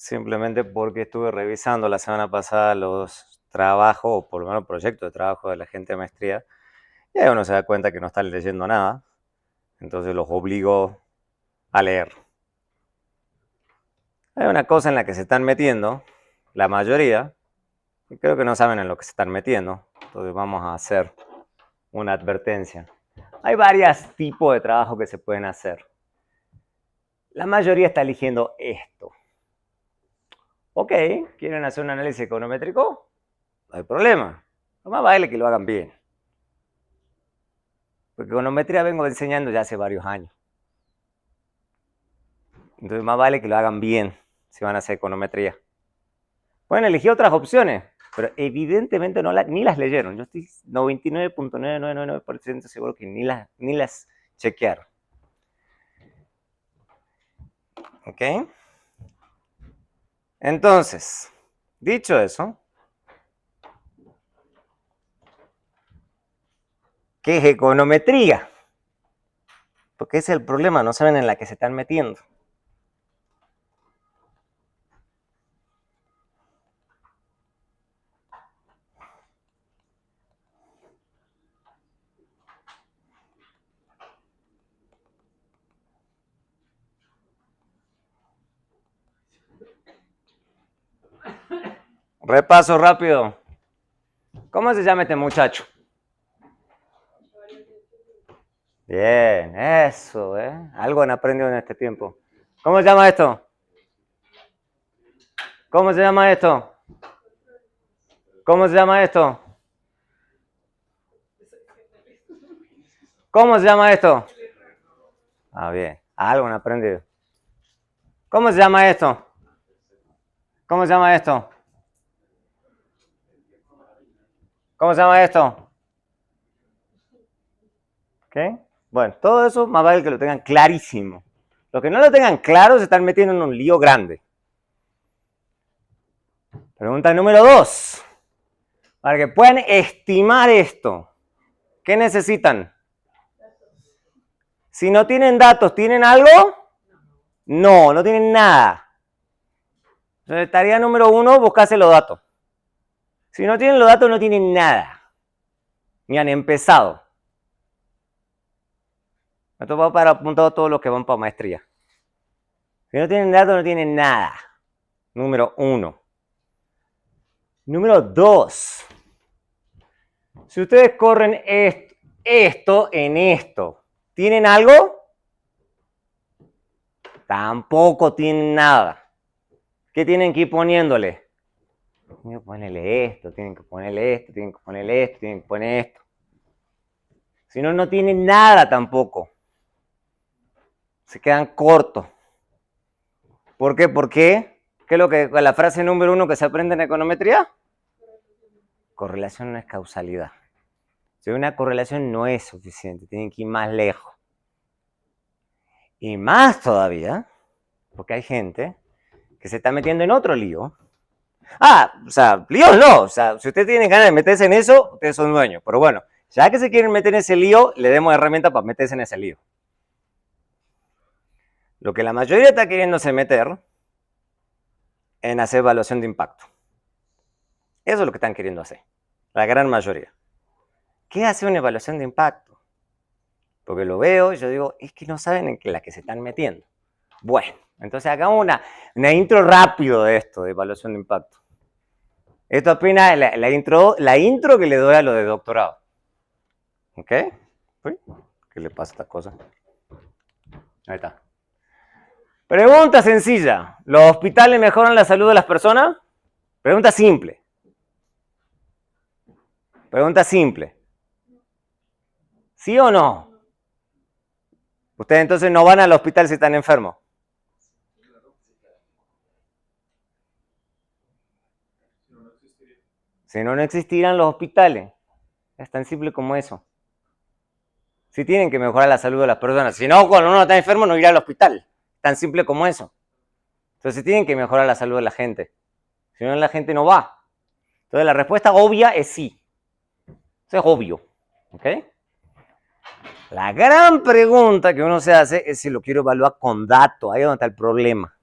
simplemente porque estuve revisando la semana pasada los trabajos, o por lo menos proyectos de trabajo de la gente de maestría, y ahí uno se da cuenta que no están leyendo nada, entonces los obligo a leer. Hay una cosa en la que se están metiendo, la mayoría, y creo que no saben en lo que se están metiendo, entonces vamos a hacer una advertencia. Hay varios tipos de trabajo que se pueden hacer. La mayoría está eligiendo esto. Ok, ¿quieren hacer un análisis econométrico? No hay problema. Lo más vale que lo hagan bien. Porque econometría vengo enseñando ya hace varios años. Entonces más vale que lo hagan bien si van a hacer econometría. Pueden elegir otras opciones, pero evidentemente ni las leyeron. Yo estoy 99.9999% seguro que ni las chequearon. ¿Ok? Entonces, dicho eso, ¿qué es econometría? Porque ese es el problema, no saben en la que se están metiendo. Repaso rápido. ¿Cómo se llama este muchacho? Bien, eso, ¿eh? Algo han aprendido en este tiempo. ¿Cómo se llama esto? ¿Cómo se llama esto? ¿Cómo se llama esto? ¿Cómo se llama esto? Ah, bien, algo han aprendido. ¿Cómo se llama esto? ¿Cómo se llama esto? ¿Cómo se llama esto? ¿Ok? Bueno, todo eso más vale que lo tengan clarísimo. Los que no lo tengan claro se están metiendo en un lío grande. Pregunta número 2. Para que puedan estimar esto, ¿qué necesitan? Si no tienen datos, ¿tienen algo? No, no tienen nada. Entonces, tarea número 1, buscarse los datos. Si no tienen los datos, no tienen nada. Ni han empezado. Esto va para apuntado a todos los que van para maestría. Si no tienen datos, no tienen nada. Número 1. Número 2. Si ustedes corren esto en esto, ¿tienen algo? Tampoco tienen nada. ¿Qué tienen que ir poniéndole? Tienen que ponerle esto, tienen que ponerle esto, tienen que ponerle esto, tienen que poner esto. Si no, no tienen nada tampoco. Se quedan cortos. ¿Por qué? ¿Por qué? ¿Qué es lo que la frase número 1 que se aprende en econometría? Correlación no es causalidad. Si una correlación no es suficiente, tienen que ir más lejos. Y más todavía, porque hay gente que se está metiendo en otro lío. O sea, líos no. O sea, si ustedes tienen ganas de meterse en eso, ustedes son dueños. Pero bueno, ya que se quieren meter en ese lío, le demos herramientas para meterse en ese lío. Lo que la mayoría está queriéndose meter en hacer evaluación de impacto. Eso es lo que están queriendo hacer. La gran mayoría. ¿Qué hace una evaluación de impacto? Porque lo veo y yo digo, es que no saben en la que se están metiendo. Bueno, entonces hagamos una intro rápido de esto, de evaluación de impacto. Esto apenas la intro que le doy a lo de doctorado. ¿Ok? ¿Uy? ¿Qué le pasa a esta cosa? Ahí está. Pregunta sencilla. ¿Los hospitales mejoran la salud de las personas? Pregunta simple. Pregunta simple. ¿Sí o no? Ustedes entonces no van al hospital si están enfermos. Si no, no existirían los hospitales. Es tan simple como eso. Si tienen que mejorar la salud de las personas. Si no, cuando uno está enfermo no irá al hospital. Tan simple como eso. Entonces tienen que mejorar la salud de la gente. Si no, la gente no va. Entonces la respuesta obvia es sí. Eso es obvio. ¿Ok? La gran pregunta que uno se hace es si lo quiero evaluar con datos. Ahí es donde está el problema.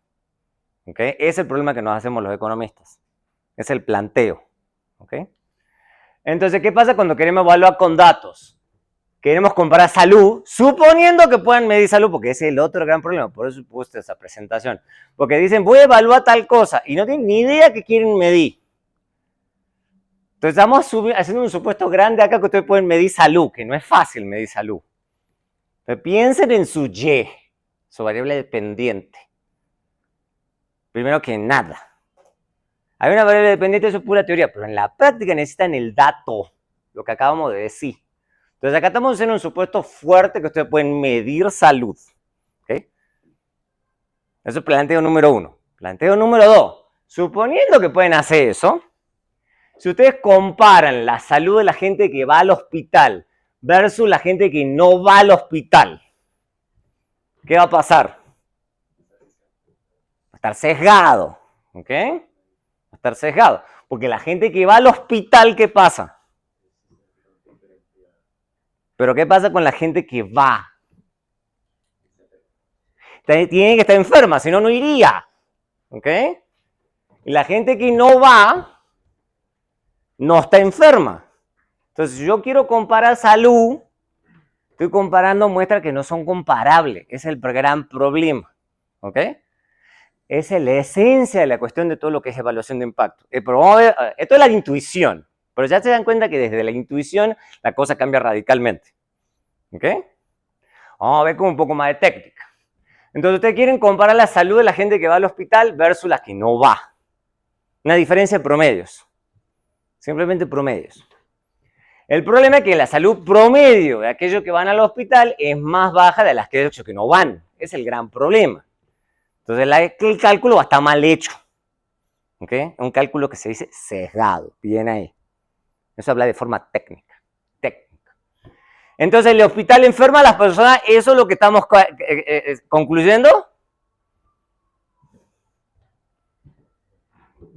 ¿Okay? Es el problema que nos hacemos los economistas. Es el planteo. ¿Okay? Entonces, ¿qué pasa cuando queremos evaluar con datos? Queremos comparar salud, suponiendo que puedan medir salud, porque ese es el otro gran problema. Por eso puse esa presentación. Porque dicen, voy a evaluar tal cosa, y no tienen ni idea qué quieren medir. Entonces, estamos haciendo un supuesto grande acá que ustedes pueden medir salud, que no es fácil medir salud. Entonces, piensen en su Y, su variable dependiente. Primero que nada. Hay una variable dependiente, eso es pura teoría, pero en la práctica necesitan el dato, lo que acabamos de decir. Entonces, acá estamos haciendo un supuesto fuerte que ustedes pueden medir salud. ¿Okay? Eso es planteo número 1. Planteo número 2. Suponiendo que pueden hacer eso, si ustedes comparan la salud de la gente que va al hospital versus la gente que no va al hospital, ¿qué va a pasar? Va a estar sesgado. ¿Ok? Va a estar sesgado. Porque la gente que va al hospital, ¿qué pasa? Pero ¿qué pasa con la gente que va? Tiene que estar enferma, si no, no iría. ¿Ok? Y la gente que no va, no está enferma. Entonces, si yo quiero comparar salud, estoy comparando muestras que no son comparables. Ese es el gran problema. ¿Ok? Esa es la esencia de la cuestión de todo lo que es evaluación de impacto. Esto es la intuición. Pero ya se dan cuenta que desde la intuición la cosa cambia radicalmente. ¿Ok? Vamos a ver con un poco más de técnica. Entonces, ustedes quieren comparar la salud de la gente que va al hospital versus la que no va. Una diferencia de promedios. Simplemente promedios. El problema es que la salud promedio de aquellos que van al hospital es más baja de las que aquellos que no van. Es el gran problema. Entonces, el cálculo va a estar mal hecho. ¿Ok? Es un cálculo que se dice sesgado. Bien ahí. Eso habla de forma técnica. Entonces, el hospital enferma a las personas. ¿Eso es lo que estamos concluyendo?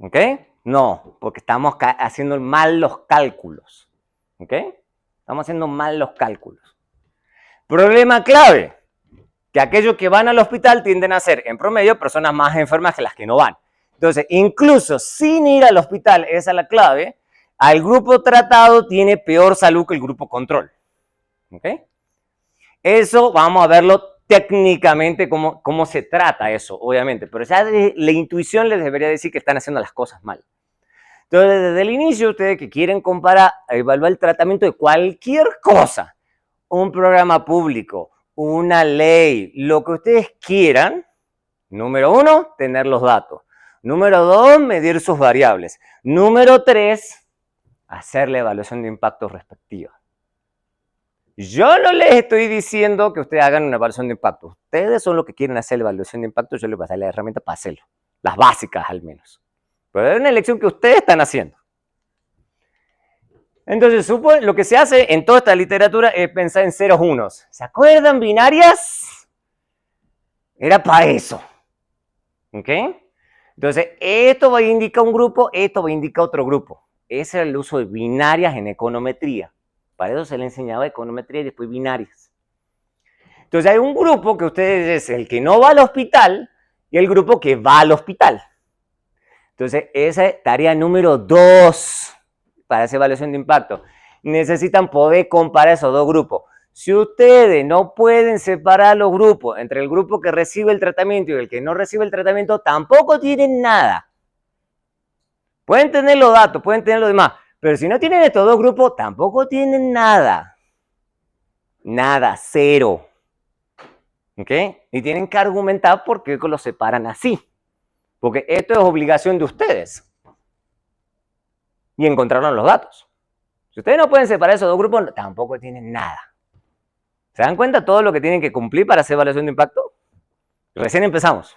¿Ok? No, porque estamos haciendo mal los cálculos. ¿Ok? Estamos haciendo mal los cálculos. Problema clave, que aquellos que van al hospital tienden a ser, en promedio, personas más enfermas que las que no van. Entonces, incluso sin ir al hospital, esa es la clave, al grupo tratado tiene peor salud que el grupo control. ¿Ok? Eso vamos a verlo técnicamente cómo se trata eso, obviamente, pero ya la intuición les debería decir que están haciendo las cosas mal. Entonces, desde el inicio, ustedes que quieren comparar, evaluar el tratamiento de cualquier cosa, un programa público, una ley, lo que ustedes quieran, número 1, tener los datos. Número 2, medir sus variables. Número 3, hacer la evaluación de impacto respectiva. Yo no les estoy diciendo que ustedes hagan una evaluación de impacto. Ustedes son los que quieren hacer la evaluación de impacto, yo les voy a dar la herramienta para hacerlo. Las básicas al menos. Pero es una elección que ustedes están haciendo. Entonces, lo que se hace en toda esta literatura es pensar en ceros unos. ¿Se acuerdan binarias? Era para eso. ¿Ok? Entonces, esto va a indicar un grupo, esto va a indicar otro grupo. Ese es el uso de binarias en econometría. Para eso se le enseñaba econometría y después binarias. Entonces, hay un grupo que ustedes es el que no va al hospital y el grupo que va al hospital. Entonces, esa es tarea número 2 para esa evaluación de impacto. Necesitan poder comparar esos dos grupos. Si ustedes no pueden separar los grupos entre el grupo que recibe el tratamiento y el que no recibe el tratamiento, tampoco tienen nada. Pueden tener los datos, pueden tener lo demás, pero si no tienen estos dos grupos, tampoco tienen nada. Nada, cero. ¿Ok? Y tienen que argumentar por qué los separan así. Porque esto es obligación de ustedes. Y encontraron los datos. Si ustedes no pueden separar esos dos grupos, tampoco tienen nada. ¿Se dan cuenta todo lo que tienen que cumplir para hacer evaluación de impacto? Recién empezamos.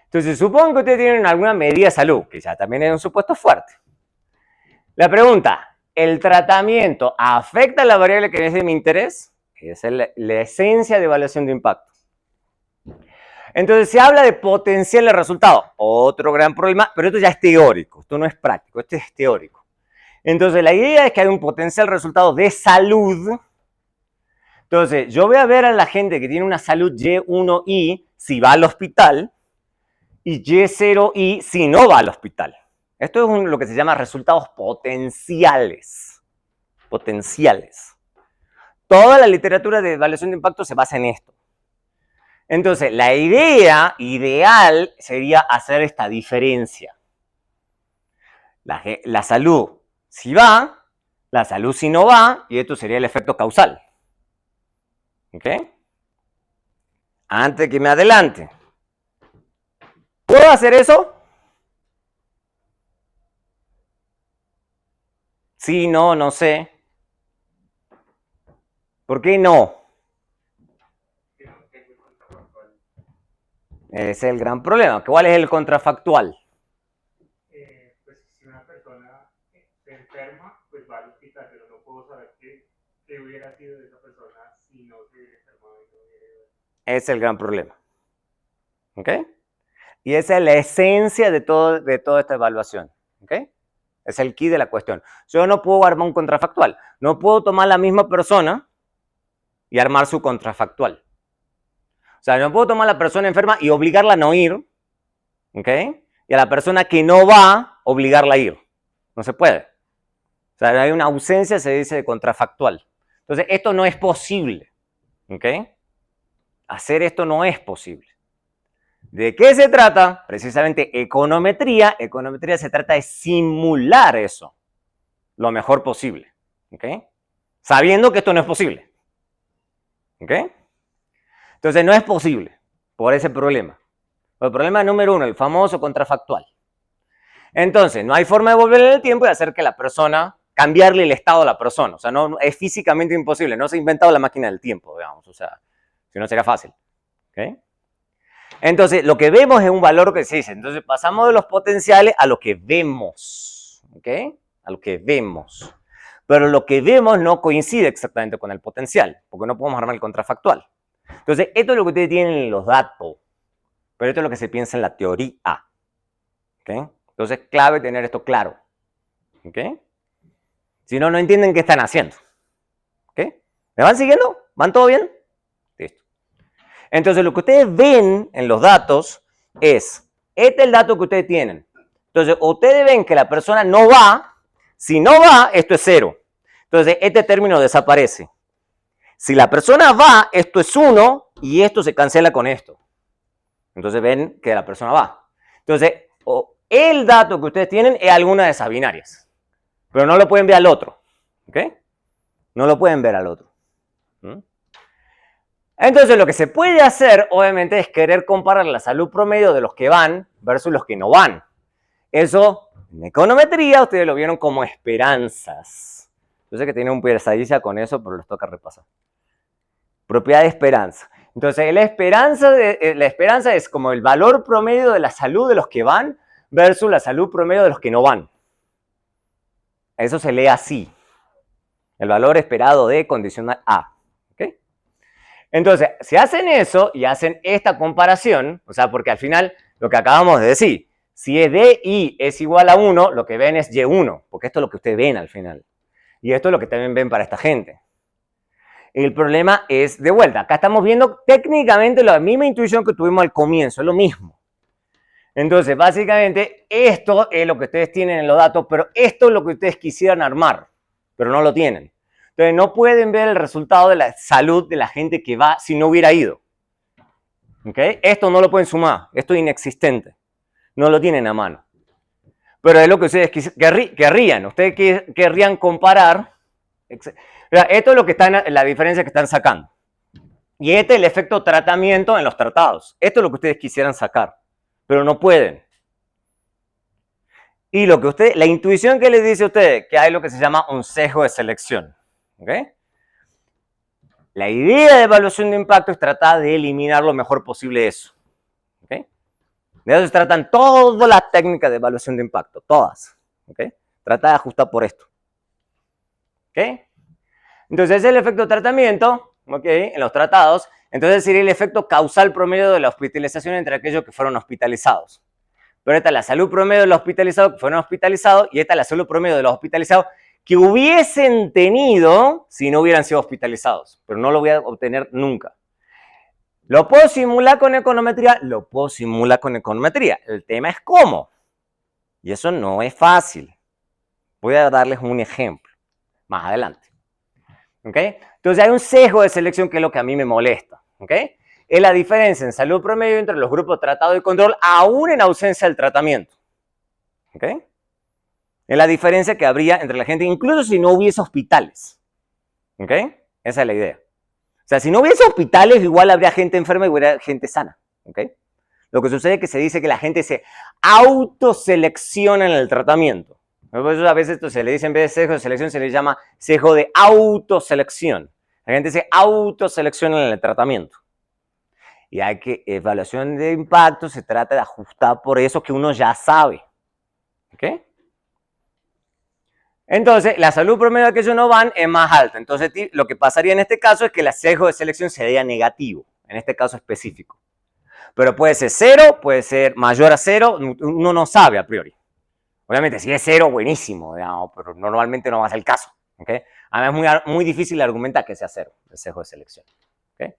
Entonces, supongo que ustedes tienen alguna medida de salud, que ya también es un supuesto fuerte. La pregunta, ¿el tratamiento afecta a la variable que es de mi interés? Esa es la esencia de evaluación de impacto. Entonces, se habla de potencial de resultado. Otro gran problema, pero esto ya es teórico. Esto no es práctico, esto es teórico. Entonces, la idea es que hay un potencial resultado de salud. Entonces, yo voy a ver a la gente que tiene una salud Y1I si va al hospital y Y0i si no va al hospital. Esto es lo que se llama resultados potenciales. Potenciales. Toda la literatura de evaluación de impacto se basa en esto. Entonces, la idea ideal sería hacer esta diferencia. La salud si va, la salud si no va, y esto sería el efecto causal. ¿Ok? Antes que me adelante. ¿Puedo hacer eso? Sí, no, no sé. ¿Por qué no? Ese es el gran problema. ¿Cuál es el contrafactual? Pues si una persona se enferma, pues va al hospital, pero no puedo saber qué hubiera sido de esa persona si no se hubiera enfermado y no hubiera ido. Ese es el gran problema. ¿Ok? Y esa es la esencia de toda esta evaluación. ¿Ok? Es el key de la cuestión. Yo no puedo armar un contrafactual. No puedo tomar la misma persona y armar su contrafactual. O sea, no puedo tomar a la persona enferma y obligarla a no ir. ¿Ok? Y a la persona que no va, obligarla a ir. No se puede. O sea, hay una ausencia, se dice, de contrafactual. Entonces, esto no es posible. ¿Ok? Hacer esto no es posible. ¿De qué se trata? Precisamente econometría. Econometría se trata de simular eso lo mejor posible. ¿Ok? Sabiendo que esto no es posible. ¿Ok? Entonces, no es posible por ese problema. El problema número uno, el famoso contrafactual. Entonces, no hay forma de volver en el tiempo y hacer que la persona, cambiarle el estado a la persona. O sea, no, es físicamente imposible. No se ha inventado la máquina del tiempo, digamos. O sea, si no sería fácil. ¿Ok? Entonces, lo que vemos es un valor que se dice. Entonces, pasamos de los potenciales a lo que vemos. ¿Ok? A lo que vemos. Pero lo que vemos no coincide exactamente con el potencial, porque no podemos armar el contrafactual. Entonces, esto es lo que ustedes tienen en los datos. Pero esto es lo que se piensa en la teoría. ¿Ok? Entonces, es clave tener esto claro. ¿Ok? Si no, no entienden qué están haciendo. ¿Ok? ¿Me van siguiendo? ¿Van todo bien? Listo. Entonces, lo que ustedes ven en los datos es, este es el dato que ustedes tienen. Entonces, ustedes ven que la persona no va. Si no va, esto es 0. Entonces, este término desaparece. Si la persona va, esto es 1 y esto se cancela con esto. Entonces, ven que la persona va. Entonces, el dato que ustedes tienen es alguna de esas binarias. Pero no lo pueden ver al otro. ¿Ok? No lo pueden ver al otro. ¿Mm? Entonces, lo que se puede hacer, obviamente, es querer comparar la salud promedio de los que van versus los que no van. Eso, en econometría, ustedes lo vieron como esperanzas. Yo sé que tienen un pesadilla con eso, pero les toca repasar. Propiedad de esperanza. Entonces, la esperanza es como el valor promedio de la salud de los que van versus la salud promedio de los que no van. Eso se lee así. El valor esperado de condicional A. ¿Okay? Entonces, si hacen eso y hacen esta comparación, o sea, porque al final, lo que acabamos de decir, si es DI es igual a 1, lo que ven es Y1, porque esto es lo que ustedes ven al final. Y esto es lo que también ven para esta gente. El problema es, de vuelta, acá estamos viendo técnicamente la misma intuición que tuvimos al comienzo, es lo mismo. Entonces, básicamente, esto es lo que ustedes tienen en los datos, pero esto es lo que ustedes quisieran armar, pero no lo tienen. Entonces, no pueden ver el resultado de la salud de la gente que va si no hubiera ido. ¿Okay? Esto no lo pueden sumar, esto es inexistente. No lo tienen a mano. Pero es lo que ustedes querrían. Ustedes querrían comparar. Esto es lo que está en la diferencia que están sacando. Y este es el efecto tratamiento en los tratados. Esto es lo que ustedes quisieran sacar, pero no pueden. Y lo que la intuición que les dice a ustedes, que hay lo que se llama un sesgo de selección. ¿Okay? La idea de evaluación de impacto es tratar de eliminar lo mejor posible eso. ¿Okay? De eso se tratan todas las técnicas de evaluación de impacto, todas. ¿Okay? Trata de ajustar por esto. ¿Okay? Entonces, ese es el efecto de tratamiento, ¿okay? En los tratados. Entonces, sería el efecto causal promedio de la hospitalización entre aquellos que fueron hospitalizados. Pero esta es la salud promedio de los hospitalizados que fueron hospitalizados y esta es la salud promedio de los hospitalizados que hubiesen tenido si no hubieran sido hospitalizados. Pero no lo voy a obtener nunca. ¿Lo puedo simular con econometría? Lo puedo simular con econometría. El tema es cómo. Y eso no es fácil. Voy a darles un ejemplo más adelante. ¿Ok? Entonces hay un sesgo de selección que es lo que a mí me molesta. ¿Ok? Es la diferencia en salud promedio entre los grupos tratado y control, aún en ausencia del tratamiento. ¿Ok? Es la diferencia que habría entre la gente, incluso si no hubiese hospitales. ¿Ok? Esa es la idea. O sea, si no hubiese hospitales, igual habría gente enferma y hubiera gente sana. ¿Ok? Lo que sucede es que se dice que la gente se autoselecciona en el tratamiento. Por eso a veces esto se le dice, en vez de sesgo de selección, se le llama sesgo de autoselección. La gente se autoselecciona en el tratamiento. Y hay que, evaluación de impacto se trata de ajustar por eso que uno ya sabe. ¿Ok? Entonces, la salud promedio que ellos no van es más alta. Entonces, lo que pasaría en este caso es que el sesgo de selección sería negativo, en este caso específico. Pero puede ser 0, puede ser mayor a 0, uno no sabe a priori. Obviamente, si es 0, buenísimo, digamos, pero normalmente no va a ser el caso. ¿Okay? Además, es muy difícil argumentar que sea 0, el sesgo de selección. ¿Okay?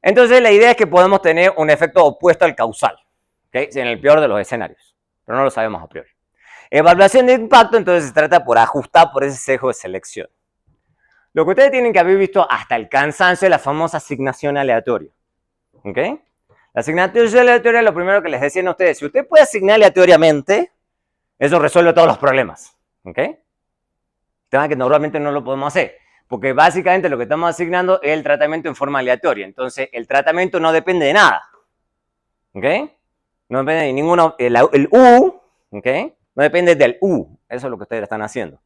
Entonces, la idea es que podemos tener un efecto opuesto al causal, ¿okay? En el peor de los escenarios, pero no lo sabemos a priori. Evaluación de impacto, entonces se trata por ajustar por ese sesgo de selección. Lo que ustedes tienen que haber visto hasta el cansancio es la famosa asignación aleatoria. ¿Ok? La asignación aleatoria es lo primero que les decían a ustedes. Si usted puede asignar aleatoriamente, eso resuelve todos los problemas. ¿Ok? El tema es que normalmente no lo podemos hacer. Porque básicamente lo que estamos asignando es el tratamiento en forma aleatoria. Entonces, el tratamiento no depende de nada. ¿Ok? No depende de ninguno. El U, ¿ok? No depende del U. Eso es lo que ustedes están haciendo.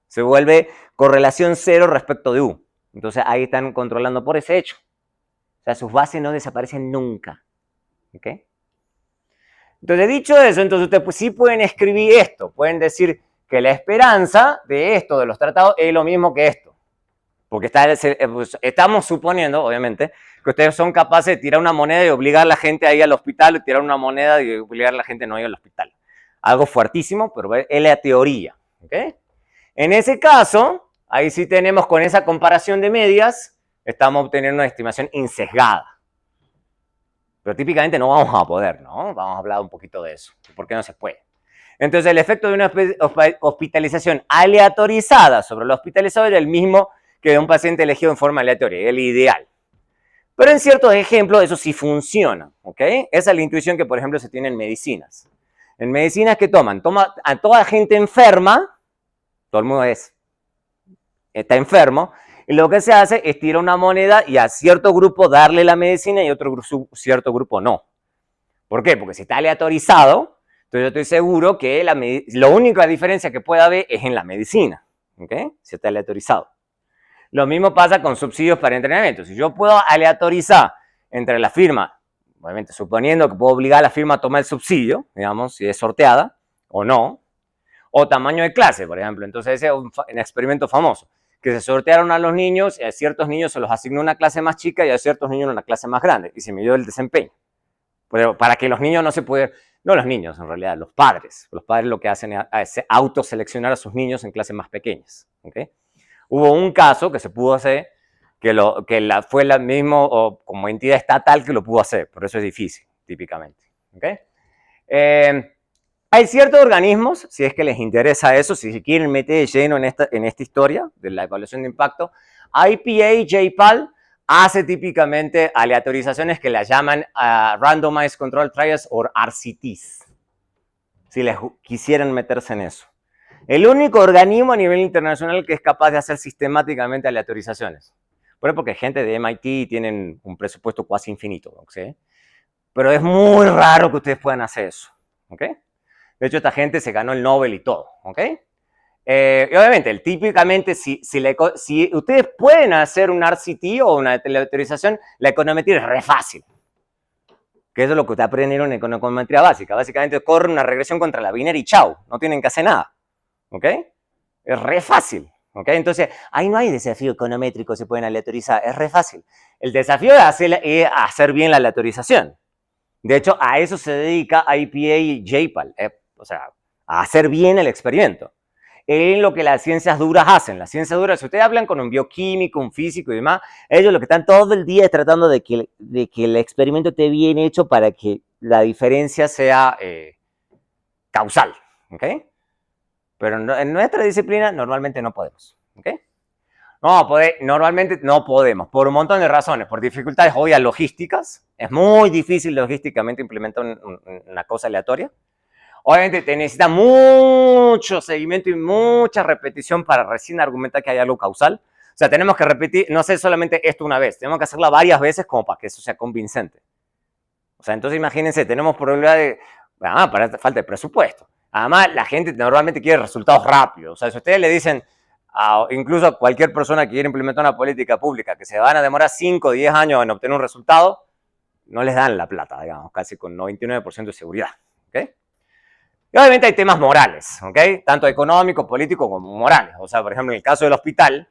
Se vuelve correlación 0 respecto de U. Entonces ahí están controlando por ese hecho. O sea, sus bases no desaparecen nunca. ¿Ok? Entonces, dicho eso, entonces ustedes pues, sí pueden escribir esto. Pueden decir que la esperanza de esto, de los tratados, es lo mismo que esto. Porque estamos suponiendo, obviamente, que ustedes son capaces de tirar una moneda y obligar a la gente a ir al hospital, o tirar una moneda y obligar a la gente a no ir al hospital. Algo fuertísimo, pero es la teoría. ¿Ok? En ese caso, ahí sí tenemos con esa comparación de medias, estamos obteniendo una estimación insesgada. Pero típicamente no vamos a poder, ¿no? Vamos a hablar un poquito de eso. ¿Por qué no se puede? Entonces, el efecto de una hospitalización aleatorizada sobre el hospitalizado es el mismo que de un paciente elegido en forma aleatoria, es el ideal. Pero en ciertos ejemplos eso sí funciona, ¿ok? Esa es la intuición que, por ejemplo, se tiene en medicinas. En medicinas, ¿qué toman? Toma a toda gente enferma, todo el mundo está enfermo, y lo que se hace es tirar una moneda y a cierto grupo darle la medicina y a cierto grupo no. ¿Por qué? Porque si está aleatorizado, entonces yo estoy seguro que la única diferencia que puede haber es en la medicina, ¿ok? Si está aleatorizado. Lo mismo pasa con subsidios para entrenamiento. Si yo puedo aleatorizar entre la firma, obviamente suponiendo que puedo obligar a la firma a tomar el subsidio, digamos, si es sorteada o no, o tamaño de clase, por ejemplo. Entonces ese es un experimento famoso, que se sortearon a los niños, y a ciertos niños se los asignó una clase más chica y a ciertos niños una clase más grande, y se midió el desempeño. Pero para que los niños no se pudieran, no los niños en realidad, los padres lo que hacen es autoseleccionar a sus niños en clases más pequeñas. ¿Okay? Hubo un caso que se pudo hacer, fue la misma como entidad estatal que lo pudo hacer, por eso es difícil, típicamente. ¿Okay? Hay ciertos organismos, si es que les interesa eso, si se quieren meter de lleno en esta historia de la evaluación de impacto, IPA, JPAL, hace típicamente aleatorizaciones que las llaman Randomized Control Trials o RCTs, si les quisieran meterse en eso. El único organismo a nivel internacional que es capaz de hacer sistemáticamente aleatorizaciones. Por ejemplo, porque gente de MIT tienen un presupuesto casi infinito, ¿sí? Pero es muy raro que ustedes puedan hacer eso, ¿ok? De hecho, esta gente se ganó el Nobel y todo, ¿ok? Y obviamente, típicamente, si ustedes pueden hacer un RCT o una aleatorización, la econometría es re fácil. Que eso es lo que ustedes aprendieron en econometría básica. Básicamente, corre una regresión contra la binaria y chau. No tienen que hacer nada, ¿ok? Es re fácil, ¿ok? Entonces, ahí no hay desafío econométrico, se pueden aleatorizar. Es re fácil. El desafío es hacer bien la aleatorización. De hecho, a eso se dedica IPA y JPAL. O sea, a hacer bien el experimento. en lo que las ciencias duras hacen. Las ciencias duras, si ustedes hablan con un bioquímico, un físico y demás, ellos lo que están todo el día es tratando de que el experimento esté bien hecho para que la diferencia sea causal, ¿ok? Pero en nuestra disciplina normalmente no podemos, ¿ok? No, normalmente no podemos, por un montón de razones, por dificultades obvias logísticas. Es muy difícil logísticamente implementar una cosa aleatoria. Obviamente te necesita mucho seguimiento y mucha repetición para recién argumentar que hay algo causal. O sea, tenemos que repetir, no sé solamente esto una vez, tenemos que hacerla varias veces como para que eso sea convincente. O sea, entonces imagínense, tenemos probabilidad de, para falta de presupuesto. Además, la gente normalmente quiere resultados rápidos. O sea, si ustedes le dicen, incluso a cualquier persona que quiere implementar una política pública, que se van a demorar 5 o 10 años en obtener un resultado, no les dan la plata, digamos, casi con 99% de seguridad. ¿Ok? Y obviamente hay temas morales, ¿ok? Tanto económicos, políticos como morales. O sea, por ejemplo, en el caso del hospital,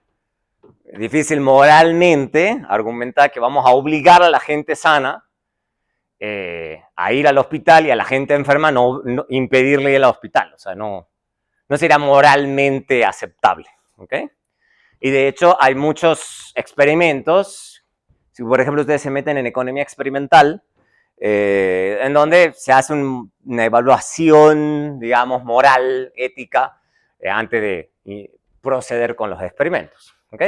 es difícil moralmente argumentar que vamos a obligar a la gente sana a ir al hospital y a la gente enferma no impedirle ir al hospital. O sea, no sería moralmente aceptable, ¿ok? Y de hecho hay muchos experimentos, si por ejemplo ustedes se meten en economía experimental, en donde se hace una evaluación, digamos, moral, ética, antes de proceder con los experimentos, ¿ok?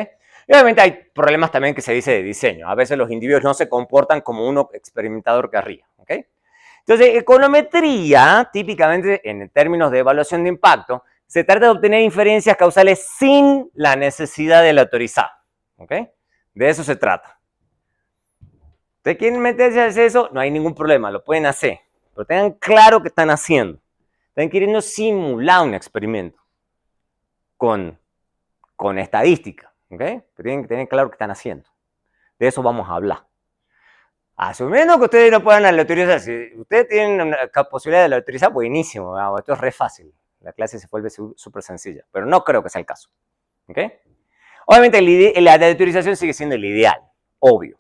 Y obviamente hay problemas también que se dice de diseño. A veces los individuos no se comportan como uno experimentador querría, ¿ok? Entonces, econometría, típicamente en términos de evaluación de impacto, se trata de obtener inferencias causales sin la necesidad del autorizado, ¿ok? De eso se trata. ¿Ustedes quieren meterse a hacer eso? No hay ningún problema, lo pueden hacer. Pero tengan claro qué están haciendo. Están queriendo simular un experimento con estadística, ¿ok? Pero tienen que tener claro qué están haciendo. De eso vamos a hablar. Asumiendo que ustedes no puedan autorizar, si ustedes tienen una posibilidad de autorizar, buenísimo, ¿no? Esto es re fácil. La clase se vuelve súper sencilla, pero no creo que sea el caso. ¿Ok? Obviamente la autorización sigue siendo el ideal, obvio.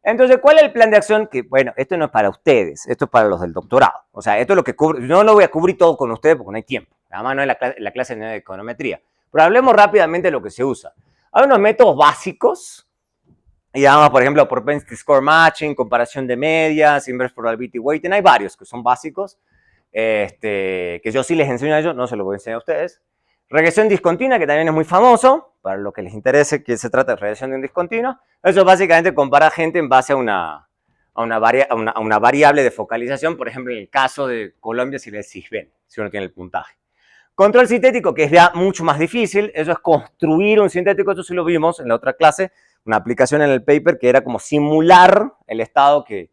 Entonces, ¿cuál es el plan de acción? Que, bueno, esto no es para ustedes, esto es para los del doctorado. O sea, esto es lo que cubre, no lo voy a cubrir todo con ustedes porque no hay tiempo. Además, no es la clase de econometría. Pero hablemos rápidamente de lo que se usa. Hay unos métodos básicos, y llamamos, por ejemplo, propensity score matching, comparación de medias, inverse probability weighting. Hay varios que son básicos, que yo sí les enseño a ellos, no se los voy a enseñar a ustedes. Regresión discontinua, que también es muy famoso, para lo que les interese, que se trata de regresión discontinua. Eso básicamente compara gente en base a una variable de focalización, por ejemplo, en el caso de Colombia, si le decís ven, si uno tiene el puntaje. Control sintético, que es ya mucho más difícil, eso es construir un sintético, eso sí lo vimos en la otra clase, una aplicación en el paper que era como simular el estado que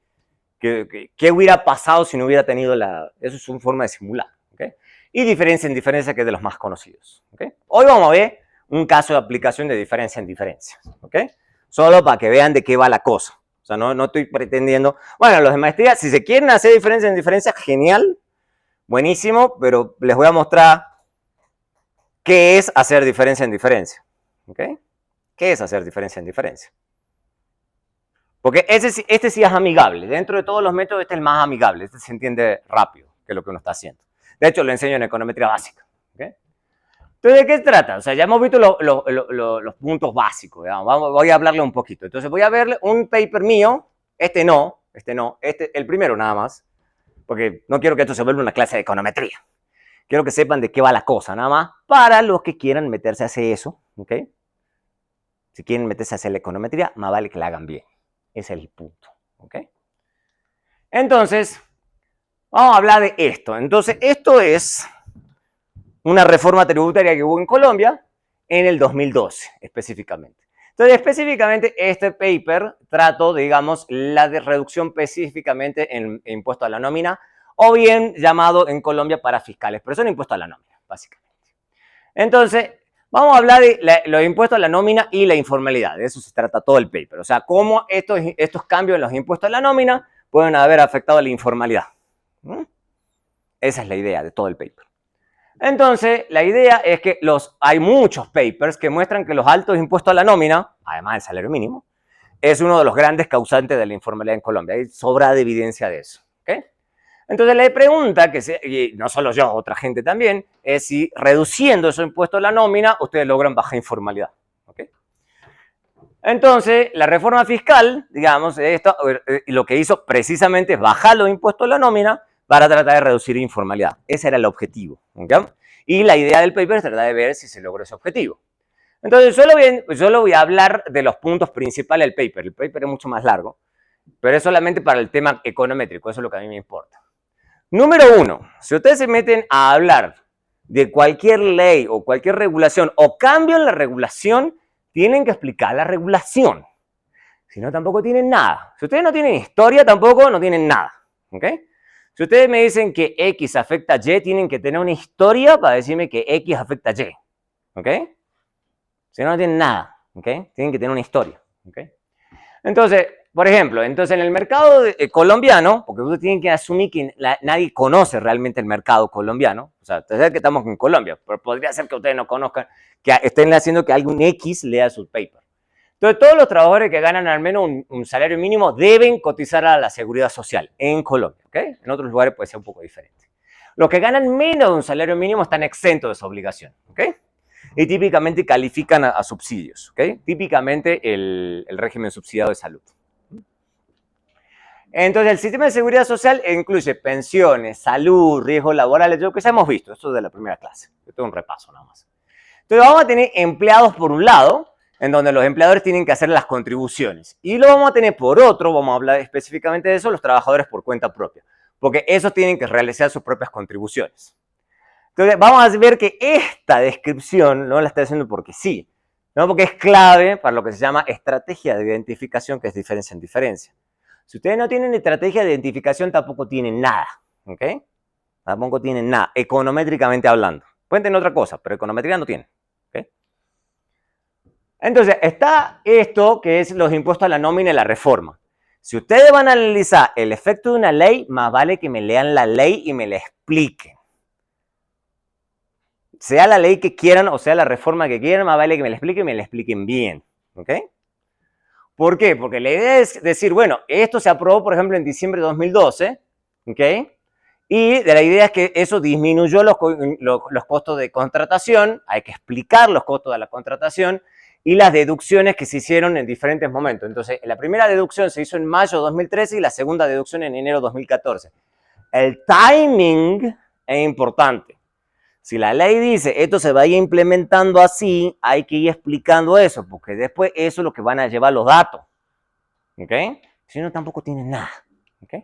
hubiera pasado si no hubiera tenido eso es una forma de simular, ¿okay? Y diferencia en diferencia, que es de los más conocidos, ¿okay? Hoy vamos a ver un caso de aplicación de diferencia en diferencia, ¿okay? Solo para que vean de qué va la cosa. O sea, no estoy pretendiendo... Bueno, los de maestría, si se quieren hacer diferencia en diferencia, genial, buenísimo, pero les voy a mostrar qué es hacer diferencia en diferencia, ¿okay? ¿Qué es hacer diferencia en diferencia? Porque este sí es amigable. Dentro de todos los métodos, este es el más amigable. Este se entiende rápido, que es lo que uno está haciendo. De hecho, lo enseño en econometría básica. ¿Okay? Entonces, ¿de qué se trata? O sea, ya hemos visto los puntos básicos. Voy a hablarle un poquito. Entonces, voy a verle un paper mío. El primero nada más. Porque no quiero que esto se vuelva una clase de econometría. Quiero que sepan de qué va la cosa, nada más. Para los que quieran meterse a hacer eso, ¿ok? Si quieren meterse a hacer la econometría, más vale que la hagan bien. Ese es el punto, ¿ok? Entonces, vamos a hablar de esto. Entonces, esto es una reforma tributaria que hubo en Colombia en el 2012, específicamente. Entonces, específicamente, este paper trató, digamos, la de reducción específicamente en impuesto a la nómina, o bien llamado en Colombia para fiscales, pero son impuestos a la nómina, básicamente. Entonces, vamos a hablar de los impuestos a la nómina y la informalidad. De eso se trata todo el paper. O sea, cómo estos cambios en los impuestos a la nómina pueden haber afectado a la informalidad. Esa es la idea de todo el paper. Entonces, la idea es que hay muchos papers que muestran que los altos impuestos a la nómina, además del salario mínimo, es uno de los grandes causantes de la informalidad en Colombia. Hay sobrada evidencia de eso. ¿Okay? Entonces, la pregunta, y no solo yo, otra gente también, es si reduciendo esos impuestos a la nómina, ustedes logran baja informalidad. ¿Okay? Entonces, la reforma fiscal, digamos, lo que hizo precisamente es bajar los impuestos a la nómina para tratar de reducir informalidad. Ese era el objetivo. ¿Okay? Y la idea del paper es tratar de ver si se logró ese objetivo. Entonces, solo voy a hablar de los puntos principales del paper. El paper es mucho más largo, pero es solamente para el tema econométrico. Eso es lo que a mí me importa. Número 1, si ustedes se meten a hablar de cualquier ley o cualquier regulación o cambio en la regulación, tienen que explicar la regulación. Si no, tampoco tienen nada. Si ustedes no tienen historia, tampoco no tienen nada. ¿Okay? Si ustedes me dicen que X afecta a Y, tienen que tener una historia para decirme que X afecta a Y. ¿Ok? Si no, no tienen nada. ¿Ok? Tienen que tener una historia. ¿Ok? Entonces, por ejemplo, en el mercado colombiano, porque ustedes tienen que asumir que nadie conoce realmente el mercado colombiano, o sea, ustedes saben que estamos en Colombia, pero podría ser que ustedes no conozcan, que estén haciendo que algún X lea su paper. Entonces, todos los trabajadores que ganan al menos un salario mínimo deben cotizar a la seguridad social en Colombia, ¿ok? En otros lugares puede ser un poco diferente. Los que ganan menos de un salario mínimo están exentos de esa obligación, ¿ok? Y típicamente califican a subsidios, ¿ok? Típicamente el régimen subsidiado de salud. Entonces, el sistema de seguridad social incluye pensiones, salud, riesgos laborales, lo que ya hemos visto, esto es de la primera clase. Esto es un repaso nada más. Entonces, vamos a tener empleados por un lado, en donde los empleadores tienen que hacer las contribuciones. Y lo vamos a tener por otro, vamos a hablar específicamente de eso, los trabajadores por cuenta propia, porque esos tienen que realizar sus propias contribuciones. Entonces, vamos a ver que esta descripción no la estoy haciendo porque sí, no porque es clave para lo que se llama estrategia de identificación, que es diferencia en diferencia. Si ustedes no tienen estrategia de identificación, tampoco tienen nada, ¿ok? Tampoco tienen nada, econométricamente hablando. Pueden tener otra cosa, pero econometría no tienen, ¿ok? Entonces, está esto que es los impuestos a la nómina y la reforma. Si ustedes van a analizar el efecto de una ley, más vale que me lean la ley y me la expliquen. Sea la ley que quieran o sea la reforma que quieran, más vale que me la expliquen y me la expliquen bien, ¿ok? ¿Por qué? Porque la idea es decir, bueno, esto se aprobó, por ejemplo, en diciembre de 2012, ¿ok? Y la idea es que eso disminuyó los costos de contratación, hay que explicar los costos de la contratación y las deducciones que se hicieron en diferentes momentos. Entonces, la primera deducción se hizo en mayo de 2013 y la segunda deducción en enero de 2014. El timing es importante. Si la ley dice esto se va a ir implementando así, hay que ir explicando eso, porque después eso es lo que van a llevar los datos. ¿Ok? Si no, tampoco tienen nada. ¿Ok?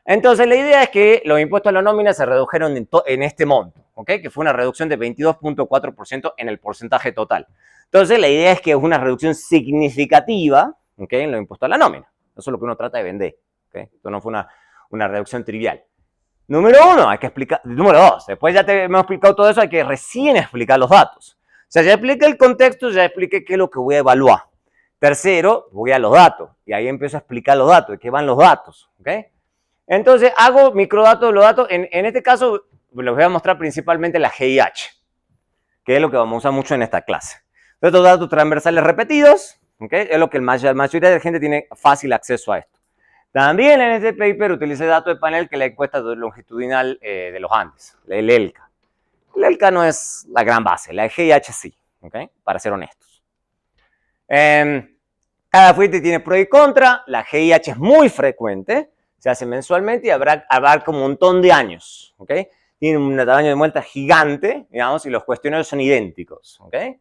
Entonces, la idea es que los impuestos a la nómina se redujeron en este monto, ¿ok? Que fue una reducción de 22.4% en el porcentaje total. Entonces, la idea es que es una reducción significativa, ¿ok? En los impuestos a la nómina. Eso es lo que uno trata de vender, ¿ok? Esto no fue una reducción trivial. Número 1, hay que explicar. Número 2, después ya te hemos explicado todo eso, hay que recién explicar los datos. O sea, ya expliqué el contexto, ya expliqué qué es lo que voy a evaluar. Tercero, voy a los datos. Y ahí empiezo a explicar los datos, de qué van los datos. ¿Ok? Entonces, hago microdatos de los datos. En este caso, les voy a mostrar principalmente la GIH, que es lo que vamos a usar mucho en esta clase. Estos datos transversales repetidos, ¿ok? Es lo que la mayoría de la gente tiene fácil acceso a esto. También en este paper utilicé datos de panel que es la encuesta longitudinal de los Andes, el ELCA. El ELCA no es la gran base, la GIH sí, ¿okay? Para ser honestos. Cada fuente tiene pro y contra, la GIH es muy frecuente, se hace mensualmente y abarca un montón de años, ¿okay? Tiene un tamaño de muestra gigante, digamos, y los cuestionarios son idénticos, ¿okay?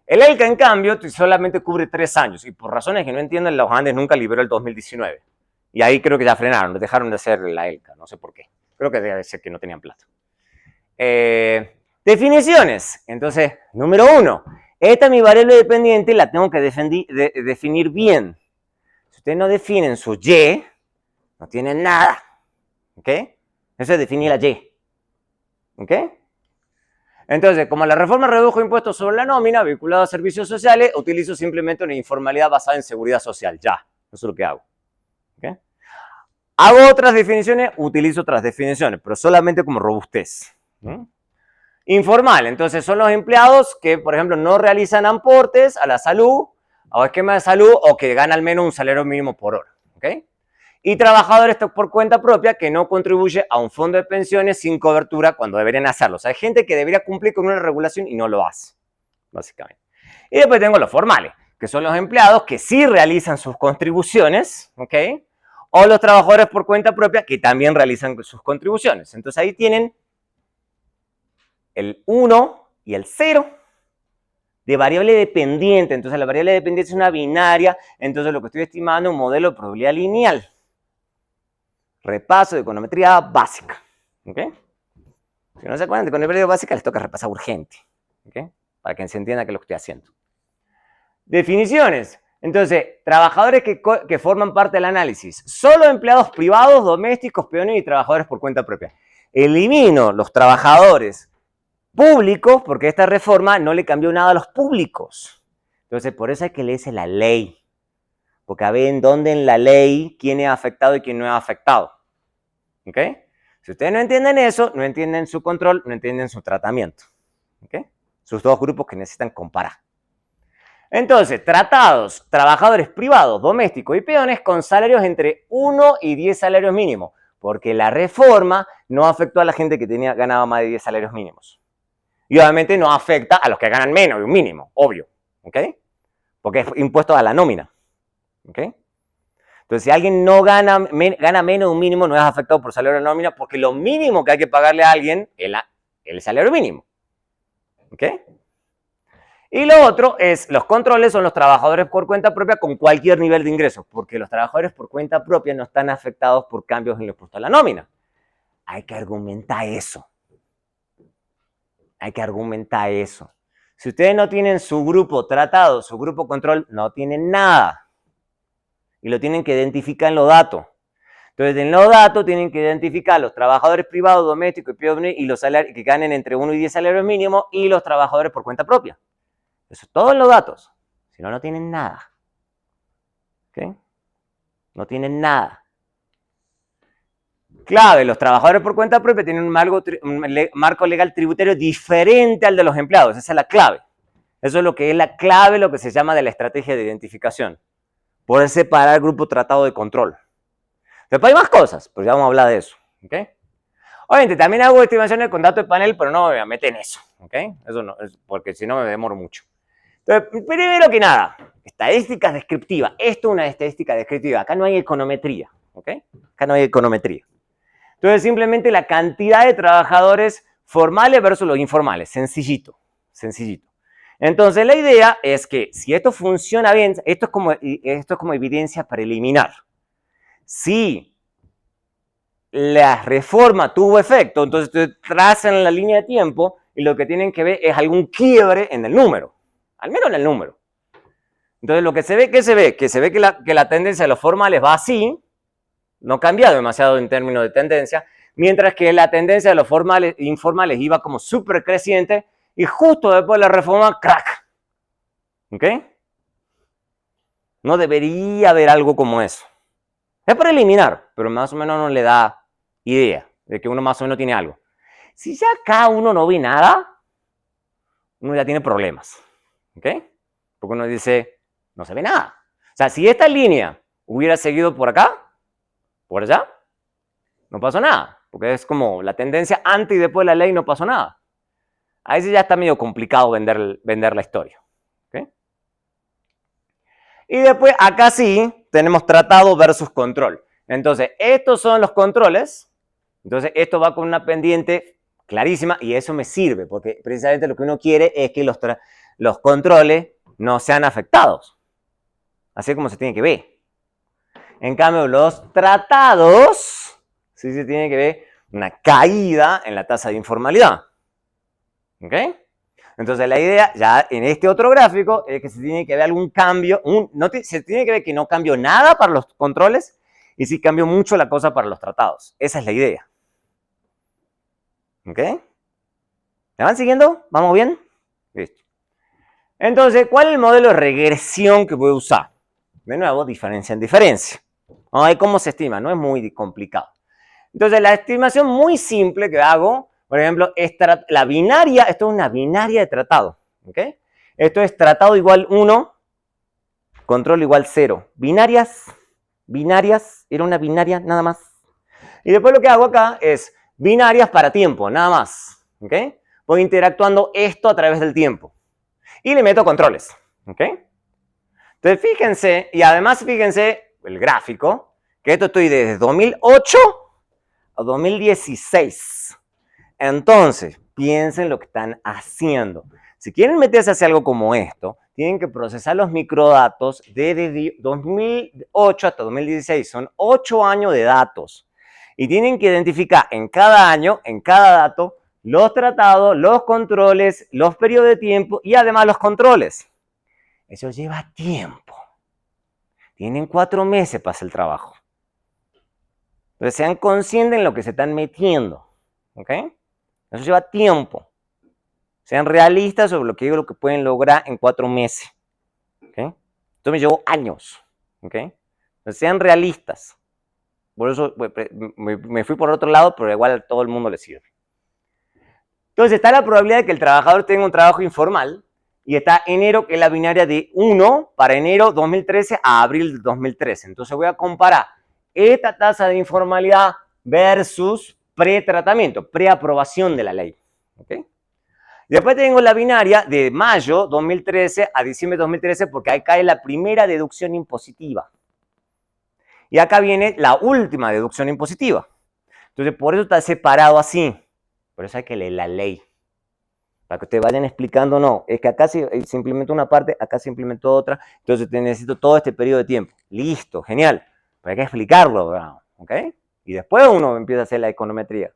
El ELCA, en cambio, solamente cubre 3 años y por razones que no entienden, los Andes nunca liberó el 2019. Y ahí creo que ya frenaron, dejaron de hacer la ELCA, no sé por qué. Creo que debe ser que no tenían plata. Definiciones. Entonces, número 1. Esta es mi variable dependiente y la tengo que definir bien. Si ustedes no definen su Y, no tienen nada. ¿Ok? Eso es definir la Y. ¿Ok? Entonces, como la reforma redujo impuestos sobre la nómina vinculada a servicios sociales, utilizo simplemente una informalidad basada en seguridad social. Ya. Eso es lo que hago. ¿Okay? Hago otras definiciones, utilizo otras definiciones, pero solamente como robustez. Informal, entonces son los empleados que, por ejemplo, no realizan aportes a la salud, o esquema de salud, o que ganan al menos un salario mínimo por hora. ¿Okay? y trabajadores por cuenta propia que no contribuye a un fondo de pensiones sin cobertura cuando deberían hacerlo. O sea, hay gente que debería cumplir con una regulación y no lo hace, básicamente. Y después tengo los formales, que son los empleados que sí realizan sus contribuciones, ¿ok? O los trabajadores por cuenta propia que también realizan sus contribuciones. Entonces ahí tienen el 1 y el 0 de variable dependiente. Entonces la variable dependiente es una binaria, entonces lo que estoy estimando es un modelo de probabilidad lineal. Repaso de econometría básica. ¿Ok? Si no se acuerdan de econometría básica, les toca repasar urgente. ¿Ok? Para que se entienda qué es lo que estoy haciendo. Definiciones. Entonces, trabajadores que forman parte del análisis. Solo empleados privados, domésticos, peones y trabajadores por cuenta propia. Elimino los trabajadores públicos porque esta reforma no le cambió nada a los públicos. Entonces, por eso hay que leerse la ley. Porque a ver en dónde en la ley quién es afectado y quién no es afectado. ¿Ok? Si ustedes no entienden eso, no entienden su control, no entienden su tratamiento. ¿Ok? Sus dos grupos que necesitan comparar. Entonces, tratados, trabajadores privados, domésticos y peones con salarios entre 1 y 10 salarios mínimos, porque la reforma no afectó a la gente que ganaba más de 10 salarios mínimos. Y obviamente no afecta a los que ganan menos de un mínimo, obvio, ¿ok? Porque es impuesto a la nómina, ¿ok? Entonces, si alguien no gana menos de un mínimo, no es afectado por salario de nómina, porque lo mínimo que hay que pagarle a alguien es el salario mínimo, ¿ok? Y lo otro es, los controles son los trabajadores por cuenta propia con cualquier nivel de ingresos, porque los trabajadores por cuenta propia no están afectados por cambios en el impuesto a la nómina. Hay que argumentar eso. Hay que argumentar eso. Si ustedes no tienen su grupo tratado, su grupo control, no tienen nada. Y lo tienen que identificar en los datos. Entonces, en los datos tienen que identificar los trabajadores privados, domésticos y los salarios que ganen entre 1 y 10 salarios mínimos y los trabajadores por cuenta propia. Eso es todo en los datos. Si no, no tienen nada. ¿Ok? No tienen nada. Clave, los trabajadores por cuenta propia tienen un marco legal tributario diferente al de los empleados. Esa es la clave. Eso es lo que es la clave, lo que se llama de la estrategia de identificación. Poder separar el grupo tratado de control. Después hay más cosas, pero ya vamos a hablar de eso. ¿Ok? Obviamente, también hago estimaciones con datos de panel, pero no me voy a meter en eso. ¿Ok? Eso no, porque si no me demoro mucho. Entonces, primero que nada, estadísticas descriptivas. Esto es una estadística descriptiva. Acá no hay econometría. ¿Ok? Acá no hay econometría. Entonces, simplemente la cantidad de trabajadores formales versus los informales. Sencillito. Sencillito. Entonces, la idea es que si esto funciona bien, esto es como evidencia preliminar. Si la reforma tuvo efecto, entonces ustedes trazan la línea de tiempo y lo que tienen que ver es algún quiebre en el número. Al menos en el número. Entonces, lo que se ve, ¿qué se ve? Que se ve que la tendencia de los formales va así, no ha cambiado demasiado en términos de tendencia, mientras que la tendencia de los informales iba como súper creciente y justo después de la reforma, crack. ¿Ok? No debería haber algo como eso. Es preliminar, pero más o menos nos le da idea de que uno más o menos tiene algo. Si ya acá uno no ve nada, uno ya tiene problemas. ¿Ok? Porque uno dice, no se ve nada. O sea, si esta línea hubiera seguido por acá, por allá, no pasó nada. Porque es como la tendencia antes y después de la ley no pasó nada. Ahí sí ya está medio complicado vender la historia. ¿Okay? Y después acá sí tenemos tratado versus control. Entonces, estos son los controles. Entonces, esto va con una pendiente clarísima y eso me sirve porque precisamente lo que uno quiere es que los controles no sean afectados. Así como se tiene que ver. En cambio, los tratados sí se tiene que ver una caída en la tasa de informalidad. ¿Ok? Entonces, la idea ya en este otro gráfico es que se tiene que ver algún cambio. Se tiene que ver que no cambió nada para los controles y sí cambió mucho la cosa para los tratados. Esa es la idea. ¿Ok? ¿Me van siguiendo? ¿Vamos bien? Listo. Entonces, ¿cuál es el modelo de regresión que voy a usar? De nuevo, diferencia en diferencia. Vamos a ver cómo se estima, no es muy complicado. Entonces, la estimación muy simple que hago, por ejemplo, es la binaria, esto es una binaria de tratado. ¿Ok? Esto es tratado igual 1, control igual 0. Binarias Binarias, era una binaria nada más. Y después lo que hago acá es binarias para tiempo, nada más. ¿Ok? Voy interactuando esto a través del tiempo. Y le meto controles. ¿Ok? Entonces fíjense, y además fíjense el gráfico, que esto estoy desde 2008 a 2016. Entonces, piensen lo que están haciendo. Si quieren meterse hacia algo como esto, tienen que procesar los microdatos desde 2008 hasta 2016. Son 8 años de datos. Y tienen que identificar en cada año, en cada dato, los tratados, los controles, los periodos de tiempo y además los controles. Eso lleva tiempo. Tienen 4 meses para hacer el trabajo. Entonces sean conscientes en lo que se están metiendo. ¿Ok? Eso lleva tiempo. Sean realistas sobre lo que digo, lo que pueden lograr en 4 meses. ¿Okay? Esto me llevó años. ¿Okay? Entonces, sean realistas. Por eso me fui por otro lado, pero igual a todo el mundo le sirve. Entonces, está la probabilidad de que el trabajador tenga un trabajo informal y está enero, que es la binaria de 1 para enero 2013 a abril 2013. Entonces, voy a comparar esta tasa de informalidad versus pretratamiento, preaprobación de la ley. ¿Okay? Después tengo la binaria de mayo 2013 a diciembre 2013 porque ahí cae la primera deducción impositiva. Y acá viene la última deducción impositiva. Entonces, por eso está separado así. Por eso hay que leer la ley. Para que ustedes vayan explicando, no, es que acá se implementó una parte, acá se implementó otra, entonces necesito todo este periodo de tiempo. Listo, genial. Pero hay que explicarlo, ¿verdad? ¿Ok? Y después uno empieza a hacer la econometría.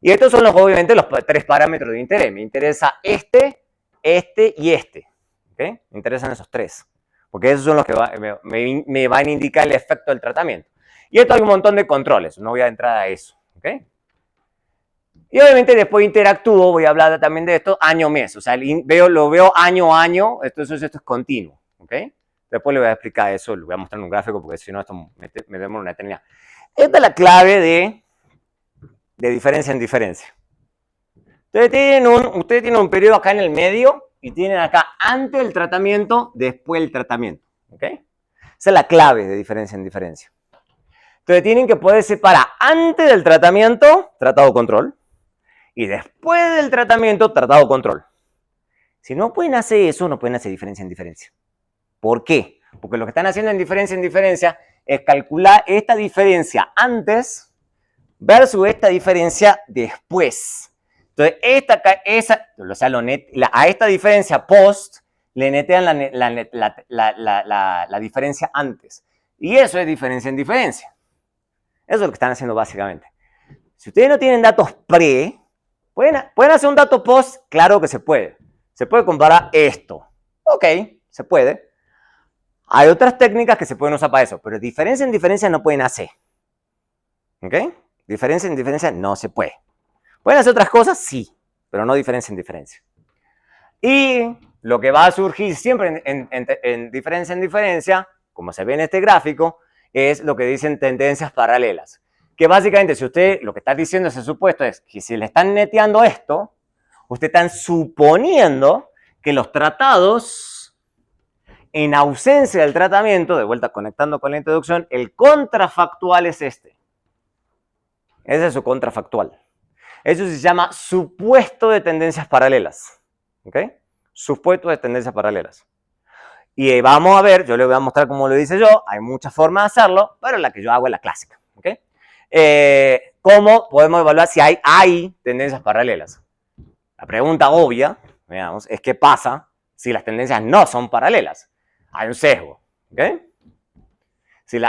Y estos son obviamente los 3 parámetros de interés. Me interesa este y este. ¿Okay? Me interesan esos 3. Porque esos son los que me van a indicar el efecto del tratamiento. Y esto hay un montón de controles. No voy a entrar a eso. ¿Okay? Y obviamente después interactúo, voy a hablar también de esto, año-mes. O sea, lo veo año a año. Entonces esto es continuo. ¿Okay? Después le voy a explicar eso. Le voy a mostrar un gráfico porque si no esto me demora una eternidad. Esta es la clave de diferencia en diferencia. Ustedes tienen un periodo acá en el medio y tienen acá antes del tratamiento, después del tratamiento. ¿Ok? Esa es la clave de diferencia en diferencia. Entonces tienen que poder separar antes del tratamiento, tratado control, y después del tratamiento, tratado control. Si no pueden hacer eso, no pueden hacer diferencia en diferencia. ¿Por qué? Porque lo que están haciendo en diferencia es calcular esta diferencia antes versus esta diferencia después. Entonces, a esta diferencia post le netean la diferencia antes. Y eso es diferencia en diferencia. Eso es lo que están haciendo básicamente. Si ustedes no tienen datos pre, ¿pueden hacer un dato post? Claro que se puede. Se puede comparar esto. Ok, se puede. Hay otras técnicas que se pueden usar para eso, pero diferencia en diferencia no pueden hacer. ¿Ok? Diferencia en diferencia no se puede. ¿Pueden hacer otras cosas? Sí, pero no diferencia en diferencia. Y lo que va a surgir siempre en diferencia en diferencia, como se ve en este gráfico, es lo que dicen tendencias paralelas. Que básicamente, si usted lo que está diciendo ese supuesto es que si le están neteando esto, usted están suponiendo que los tratados, en ausencia del tratamiento, de vuelta conectando con la introducción, el contrafactual es este. Ese es su contrafactual. Eso se llama supuesto de tendencias paralelas. ¿Ok? Supuesto de tendencias paralelas. Y vamos a ver, yo les voy a mostrar cómo lo dice yo. Hay muchas formas de hacerlo, pero la que yo hago es la clásica. ¿Ok? ¿Cómo podemos evaluar si hay tendencias paralelas? La pregunta obvia, veamos, es qué pasa si las tendencias no son paralelas. Hay un sesgo. ¿Ok?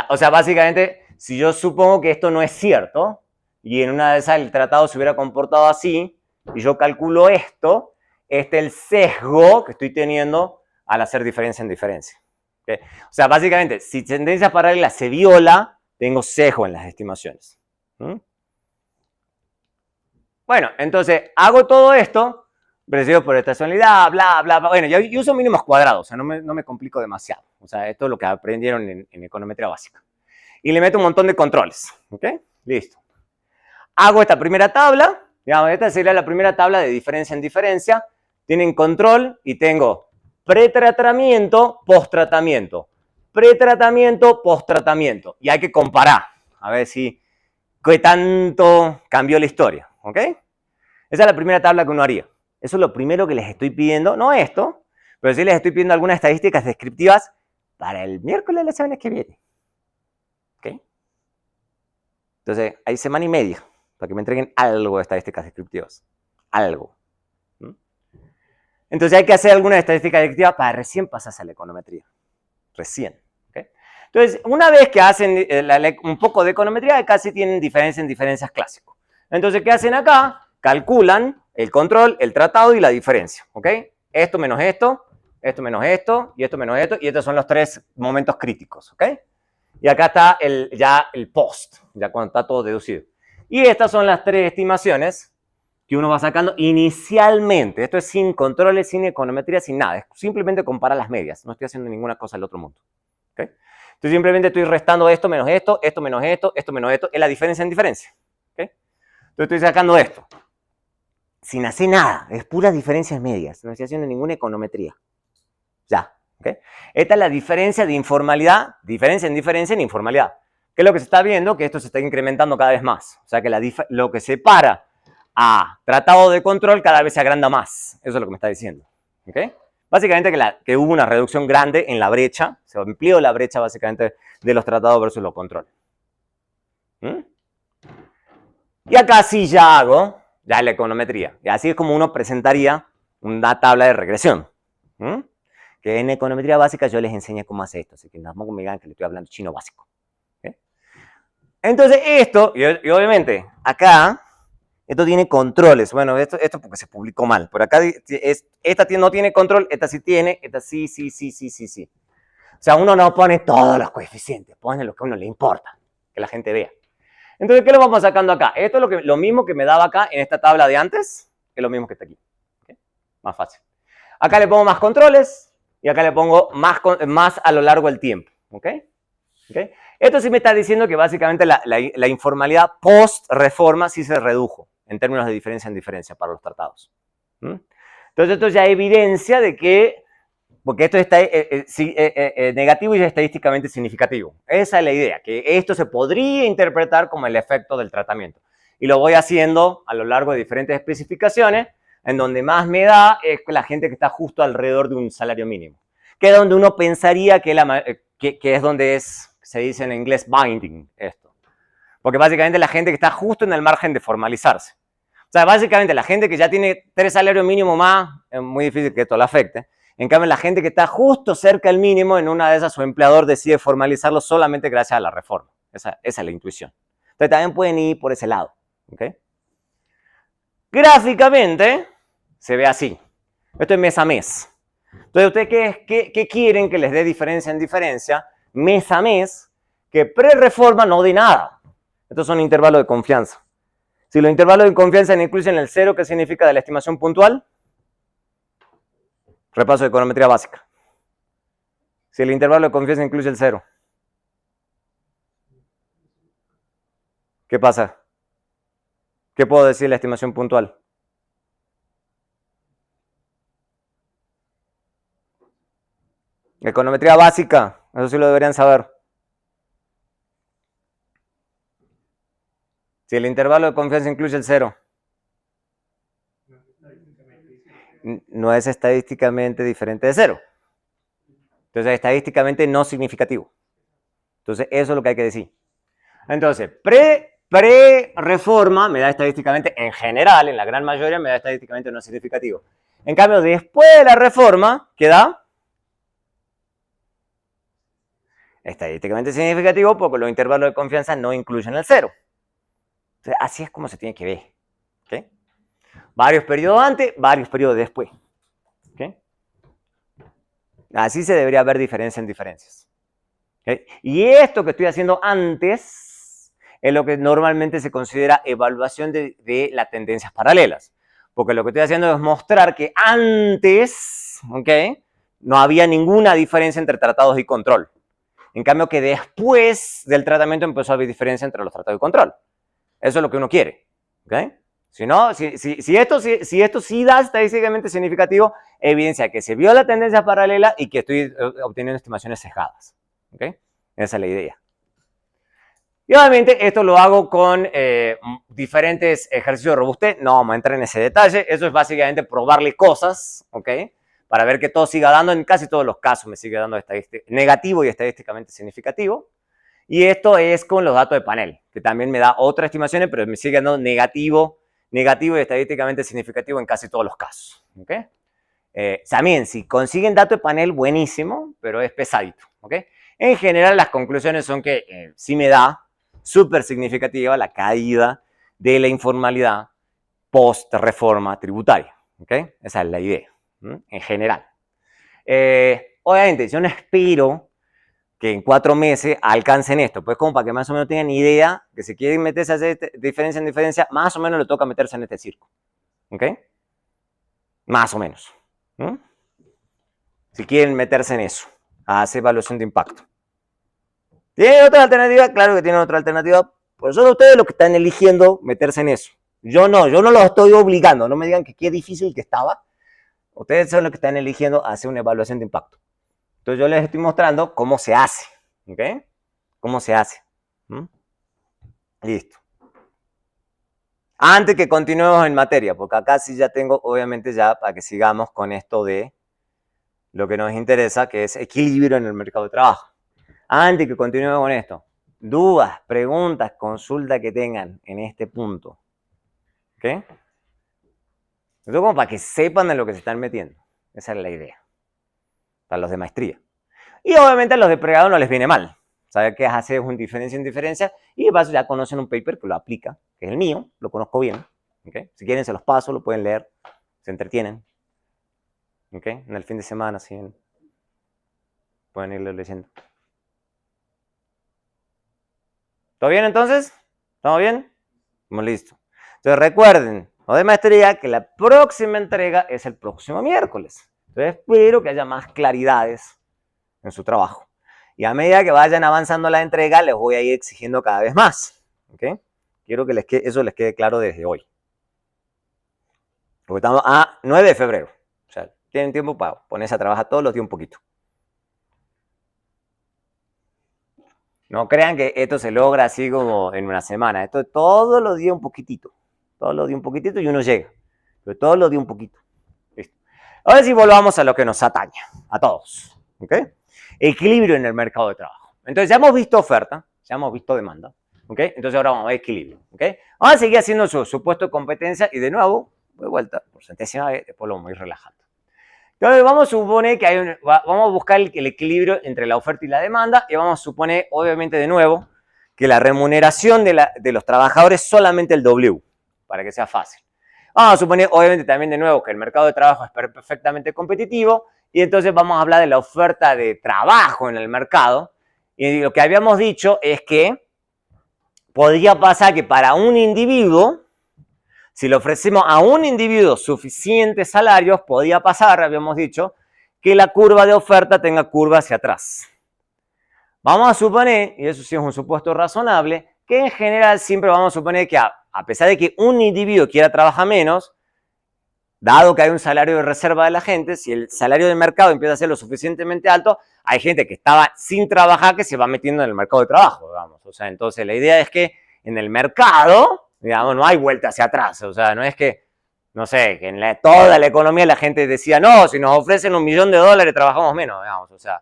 O sea, básicamente, si yo supongo que esto no es cierto, y en una de esas el tratado se hubiera comportado así, y yo calculo esto, este es el sesgo que estoy teniendo al hacer diferencia en diferencia. ¿Okay? O sea, básicamente, si tendencia paralela se viola, tengo sesgo en las estimaciones. Bueno, entonces, hago todo esto, preciso por estacionalidad, bla, bla, bla. Bueno, yo uso mínimos cuadrados, o sea, no me complico demasiado. O sea, esto es lo que aprendieron en econometría básica. Y le meto un montón de controles. ¿Ok? Listo. Hago esta primera tabla, digamos, esta sería la primera tabla de diferencia en diferencia. Tienen control y tengo pretratamiento, posttratamiento. pretratamiento, posttratamiento. Y hay que comparar, a ver si qué tanto cambió la historia, ¿ok? Esa es la primera tabla que uno haría. Eso es lo primero que les estoy pidiendo, no esto, pero sí les estoy pidiendo algunas estadísticas descriptivas para el miércoles de la semana que viene. ¿Ok? Entonces, hay semana y media para que me entreguen algo de estadísticas descriptivas. Algo. ¿Mm? Entonces, hay que hacer algunas estadísticas descriptivas para recién pasarse a la econometría. Recién. ¿Okay? Entonces, una vez que hacen un poco de econometría, casi tienen diferencia en diferencias clásicos. Entonces, ¿qué hacen acá? Calculan el control, el tratado y la diferencia. ¿Ok? Esto menos esto, esto menos esto, y esto menos esto, y estos son los tres momentos críticos. ¿Ok? Y acá está ya el post, ya cuando está todo deducido. Y estas son las tres estimaciones que uno va sacando inicialmente. Esto es sin controles, sin econometría, sin nada. Es simplemente comparar las medias. No estoy haciendo ninguna cosa del otro mundo. ¿Okay? Entonces simplemente estoy restando esto menos esto, esto menos esto, esto menos esto. Es la diferencia en diferencia. ¿Okay? Entonces estoy sacando esto. Sin hacer nada. Es pura diferencias medias. No estoy haciendo ninguna econometría. Ya. ¿Okay? Esta es la diferencia de informalidad, diferencia en diferencia en informalidad. ¿Qué es lo que se está viendo? Que esto se está incrementando cada vez más. O sea que lo que separa a tratado de control cada vez se agranda más. Eso es lo que me está diciendo. ¿Okay? Básicamente que hubo una reducción grande en la brecha, se amplió la brecha básicamente de los tratados versus los controles. ¿Mm? Y acá sí ya hago ya la econometría. Y así es como uno presentaría una tabla de regresión. ¿Mm? Que en econometría básica yo les enseño cómo hacer esto, así que tampoco me digan que le estoy hablando chino básico. ¿Okay? Entonces esto, y obviamente acá, esto tiene controles. Bueno, esto porque se publicó mal. Por acá esta no tiene control, esta sí tiene, esta sí. O sea, uno no pone todos los coeficientes, pone lo que a uno le importa, que la gente vea. Entonces, ¿qué lo vamos sacando acá? Esto es lo mismo que me daba acá en esta tabla de antes, que es lo mismo que está aquí. ¿Okay? Más fácil. Acá le pongo más controles y acá le pongo más a lo largo del tiempo. ¿Ok? ¿Okay? Esto sí me está diciendo que básicamente la informalidad post-reforma sí se redujo en términos de diferencia en diferencia para los tratados. Entonces esto ya evidencia de que, porque esto está negativo y es estadísticamente significativo. Esa es la idea, que esto se podría interpretar como el efecto del tratamiento. Y lo voy haciendo a lo largo de diferentes especificaciones, en donde más me da es la gente que está justo alrededor de un salario mínimo, que es donde uno pensaría que es donde se dice en inglés binding esto. Porque básicamente la gente que está justo en el margen de formalizarse. O sea, básicamente la gente que ya tiene 3 salarios mínimos más, es muy difícil que esto la afecte. En cambio, la gente que está justo cerca del mínimo, en una de esas su empleador decide formalizarlo solamente gracias a la reforma. Esa es la intuición. Entonces también pueden ir por ese lado. ¿Okay? Gráficamente se ve así. Esto es mes a mes. Entonces, ¿ustedes qué quieren que les dé diferencia en diferencia? Mes a mes, que pre-reforma no dé nada. Estos son intervalos de confianza. Si los intervalos de confianza no incluyen el cero, ¿qué significa de la estimación puntual? Repaso de econometría básica. Si el intervalo de confianza incluye el cero, ¿qué pasa? ¿Qué puedo decir de la estimación puntual? Econometría básica, eso sí lo deberían saber. Si el intervalo de confianza incluye el cero, no es estadísticamente diferente de cero. Entonces, estadísticamente no significativo. Entonces, eso es lo que hay que decir. Entonces, pre-reforma me da estadísticamente, en general, en la gran mayoría, me da estadísticamente no significativo. En cambio, después de la reforma, ¿qué da? Estadísticamente significativo porque los intervalos de confianza no incluyen el cero. Entonces, así es como se tiene que ver. ¿Okay? Varios periodos antes, varios periodos después. ¿Okay? Así se debería ver diferencia en diferencias. ¿Okay? Y esto que estoy haciendo antes es lo que normalmente se considera evaluación de las tendencias paralelas. Porque lo que estoy haciendo es mostrar que antes, ¿okay? No había ninguna diferencia entre tratados y control. En cambio que después del tratamiento empezó a haber diferencia entre los tratados y control. Eso es lo que uno quiere. ¿Okay? Si esto sí da estadísticamente significativo, evidencia que se vio la tendencia paralela y que estoy obteniendo estimaciones sesgadas. ¿Ok? Esa es la idea. Y obviamente esto lo hago con diferentes ejercicios de robustez. No vamos a entrar en ese detalle. Eso es básicamente probarle cosas, ¿ok? Para ver que todo siga dando. En casi todos los casos me sigue dando negativo y estadísticamente significativo. Y esto es con los datos de panel, que también me da otras estimaciones, pero me sigue dando negativo y estadísticamente significativo en casi todos los casos, ¿ok? También, si consiguen datos de panel, buenísimo, pero es pesadito, ¿ok? En general, las conclusiones son que sí me da súper significativa la caída de la informalidad post-reforma tributaria, ¿ok? Esa es la idea, en general. Obviamente, yo no espero que en 4 meses alcancen esto, pues como para que más o menos tengan idea que si quieren meterse a hacer diferencia en diferencia, más o menos le toca meterse en este circo, ¿ok? Más o menos. Si quieren meterse en eso, a hacer evaluación de impacto. ¿Tienen otra alternativa? Claro que tienen otra alternativa. Pues son ustedes los que están eligiendo meterse en eso. Yo no los estoy obligando. No me digan que qué difícil que estaba. Ustedes son los que están eligiendo hacer una evaluación de impacto. Entonces yo les estoy mostrando cómo se hace. ¿Ok? ¿Cómo se hace? Listo. Antes que continuemos en materia, porque acá sí ya tengo, obviamente ya, para que sigamos con esto de lo que nos interesa, que es equilibrio en el mercado de trabajo. Antes que continuemos con esto, dudas, preguntas, consultas que tengan en este punto. ¿Ok? Esto como para que sepan en lo que se están metiendo. Esa es la idea. Para los de maestría. Y obviamente a los de pregrado no les viene mal. Saber qué es hacer un diferencia en diferencia. Y de paso ya conocen un paper que lo aplica, que es el mío, lo conozco bien. ¿Okay? Si quieren se los paso, lo pueden leer, se entretienen. ¿Okay? En el fin de semana, si pueden irlo leyendo. ¿Todo bien entonces? ¿Estamos bien? Estamos listos. Entonces recuerden, no de maestría, que la próxima entrega es el próximo miércoles. Entonces espero que haya más claridades en su trabajo. Y a medida que vayan avanzando la entrega, les voy a ir exigiendo cada vez más. ¿Okay? Quiero que eso les quede claro desde hoy. Porque estamos a 9 de febrero. O sea, tienen tiempo para ponerse a trabajar todos los días un poquito. No crean que esto se logra así como en una semana. Esto es todos los días un poquitito. Todos los días un poquitito y uno llega. Pero todos los días un poquito. Listo. Ahora sí volvamos a lo que nos atañe. A todos. ¿Okay? Equilibrio en el mercado de trabajo. Entonces ya hemos visto oferta. Ya hemos visto demanda. ¿Okay? Entonces ahora vamos a ver equilibrio. ¿Okay? Vamos a seguir haciendo su puesto de competencia y de nuevo, de vuelta, por centésima vez, después lo vamos a ir relajando. Entonces vamos a suponer que vamos a buscar el equilibrio entre la oferta y la demanda y vamos a suponer, obviamente de nuevo, que la remuneración de los trabajadores es solamente el W, para que sea fácil. Vamos a suponer, obviamente también de nuevo, que el mercado de trabajo es perfectamente competitivo y entonces vamos a hablar de la oferta de trabajo en el mercado y lo que habíamos dicho es que podría pasar que para un individuo, si le ofrecemos a un individuo suficientes salarios, podía pasar, habíamos dicho, que la curva de oferta tenga curva hacia atrás. Vamos a suponer, y eso sí es un supuesto razonable, que en general siempre vamos a suponer que a pesar de que un individuo quiera trabajar menos, dado que hay un salario de reserva de la gente, si el salario del mercado empieza a ser lo suficientemente alto, hay gente que estaba sin trabajar que se va metiendo en el mercado de trabajo, digamos. O sea, entonces la idea es que en el mercado, digamos, no hay vuelta hacia atrás. O sea, no es que, no sé, que en toda la economía la gente decía, no, si nos ofrecen $1.000.000 trabajamos menos, digamos. O sea,